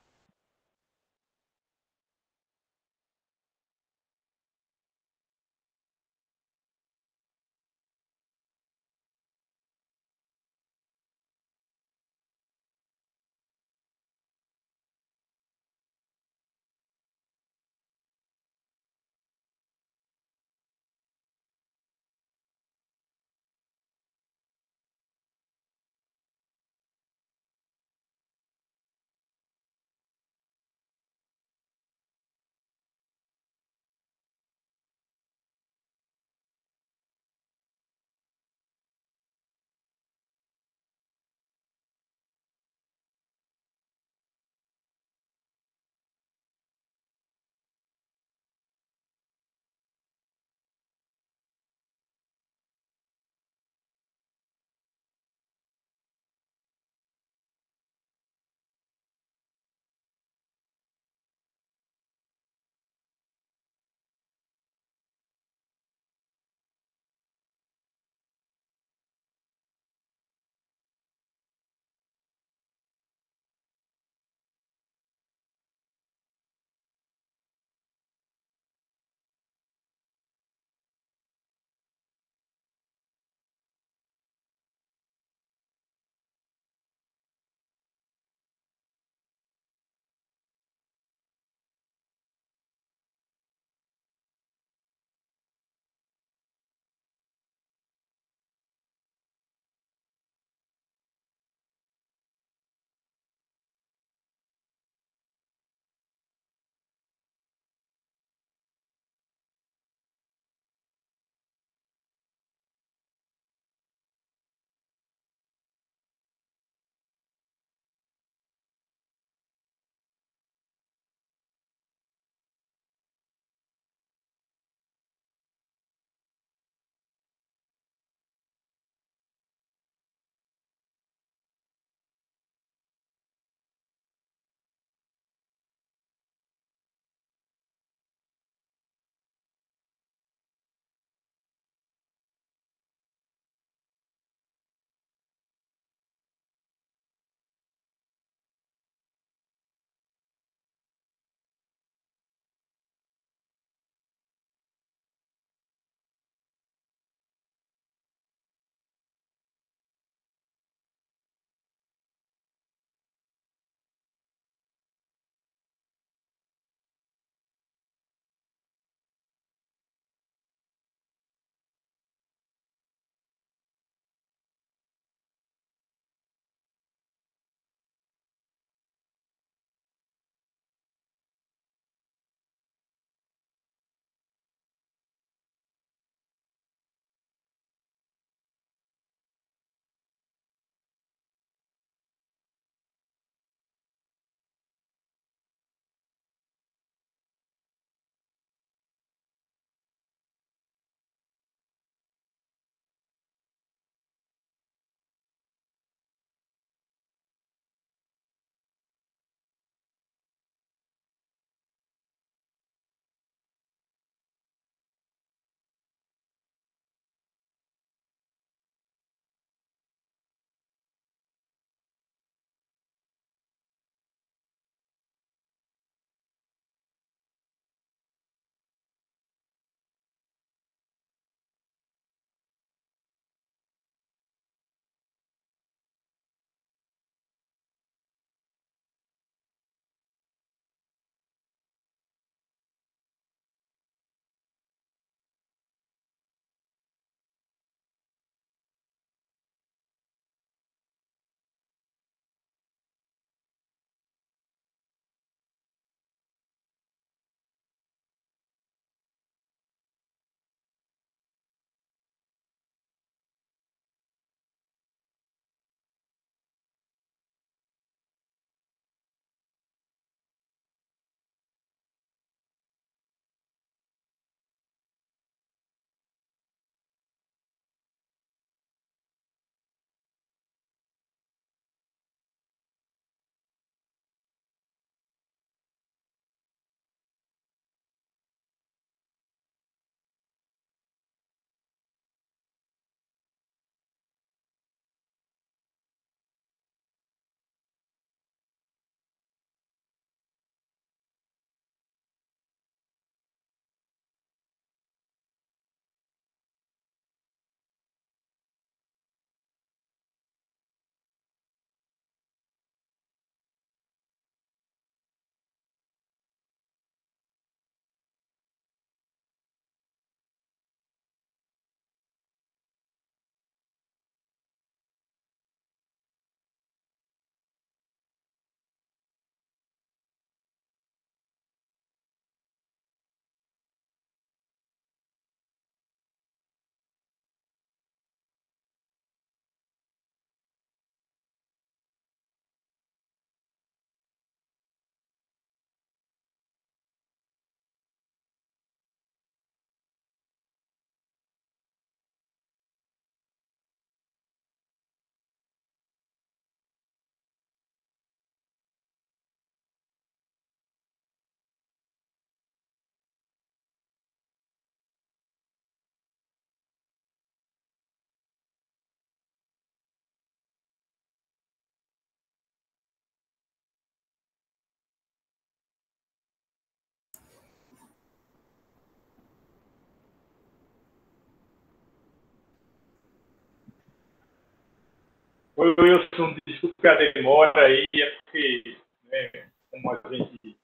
Oi, Wilson, desculpe a demora aí, é porque, né, como a gente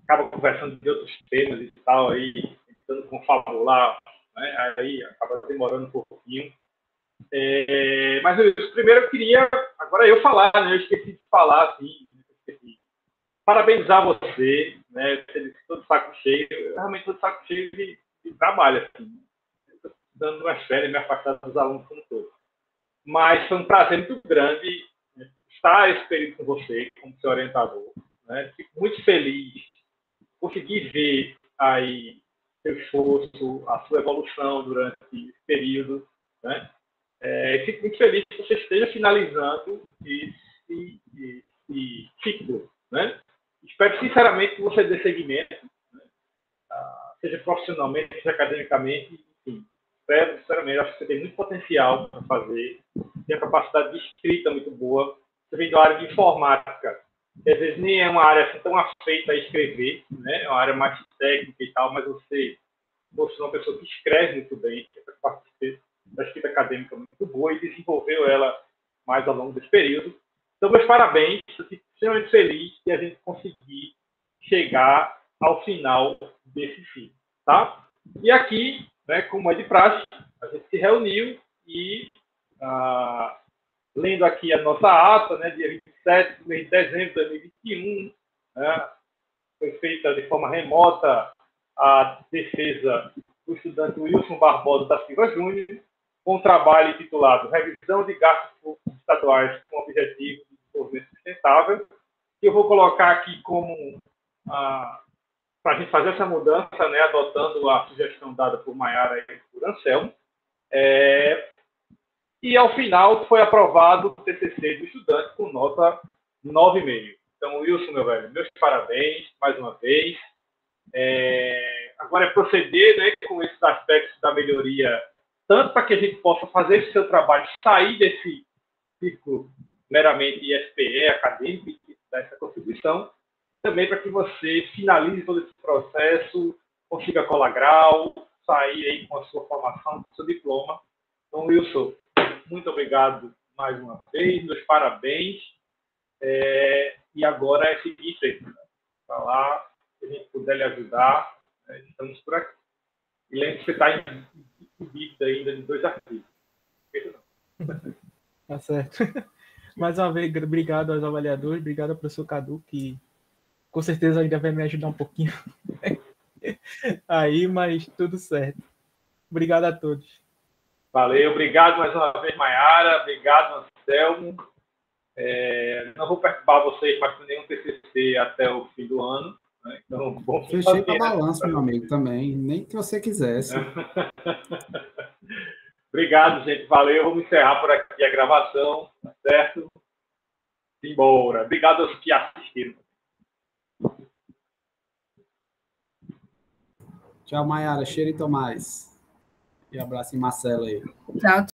acaba conversando de outros temas e tal, aí, tentando confabular, né, aí acaba demorando um pouquinho. Mas, Wilson, primeiro eu queria, agora eu falar, né, eu esqueci de falar, assim, parabenizar você, né, todo saco cheio, realmente todo saco cheio de trabalho, assim, dando umas férias, me afastar dos alunos como todos. Mas foi um prazer muito grande, né, estar esse período com você, como seu orientador. Né? Fico muito feliz de conseguir ver aí seu esforço, a sua evolução durante esse período. Né? Fico muito feliz que você esteja finalizando esse ciclo. Né? Espero sinceramente que você dê seguimento, né? Seja profissionalmente, seja academicamente, enfim. Espero, sinceramente, acho que você tem muito potencial para fazer, tem a capacidade de escrita muito boa. Você vem da área de informática, que às vezes nem é uma área assim, tão afeita a escrever, né? É uma área mais técnica e tal, mas você é uma pessoa que escreve muito bem, tem a capacidade da escrita acadêmica muito boa e desenvolveu ela mais ao longo desse período. Então, meus parabéns, eu fico extremamente feliz de a gente conseguir chegar ao final desse ciclo, tá? E aqui, né, como é de praxe, a gente se reuniu e, lendo aqui a nossa ata, né, dia 27 de dezembro de 2021, né, foi feita de forma remota a defesa do estudante Wilson Barbosa da Silva Júnior, com um trabalho intitulado Revisão de Gastos Públicos Estaduais com Objetivo de Desenvolvimento Sustentável, que eu vou colocar aqui como para a gente fazer essa mudança, né, adotando a sugestão dada por Maiara e por Anselmo. E, ao final, foi aprovado o TCC do estudante com nota 9,5. Então, Wilson, meu velho, meus parabéns mais uma vez. Agora é proceder, né, com esses aspectos da melhoria, tanto para que a gente possa fazer esse seu trabalho, sair desse ciclo meramente ISPE, acadêmico, dessa contribuição, também para que você finalize todo esse processo, consiga colar grau, sair aí com a sua formação, com o seu diploma. Então, Wilson, muito obrigado mais uma vez, meus parabéns. E agora é seguir frente. Para lá, se a gente puder lhe ajudar, estamos por aqui. E lembre que você está incluído ainda de 2 artigos. Não. Tá certo. Mais uma vez, obrigado aos avaliadores, obrigado ao professor Cadu, que com certeza ainda vai me ajudar um pouquinho aí, mas tudo certo. Obrigado a todos. Valeu, obrigado mais uma vez, Maiara, obrigado, Anselmo. Não vou perturbar vocês mais com nenhum TCC até o fim do ano. Né? Então, bom fechei para balanço, meu amigo, também, nem que você quisesse. Obrigado, gente, valeu. Vamos encerrar por aqui a gravação, tá certo? Simbora. Obrigado aos que assistiram. Tchau, Maiara. Cheiro e Tomás. E abraço em Marcelo aí. Tchau.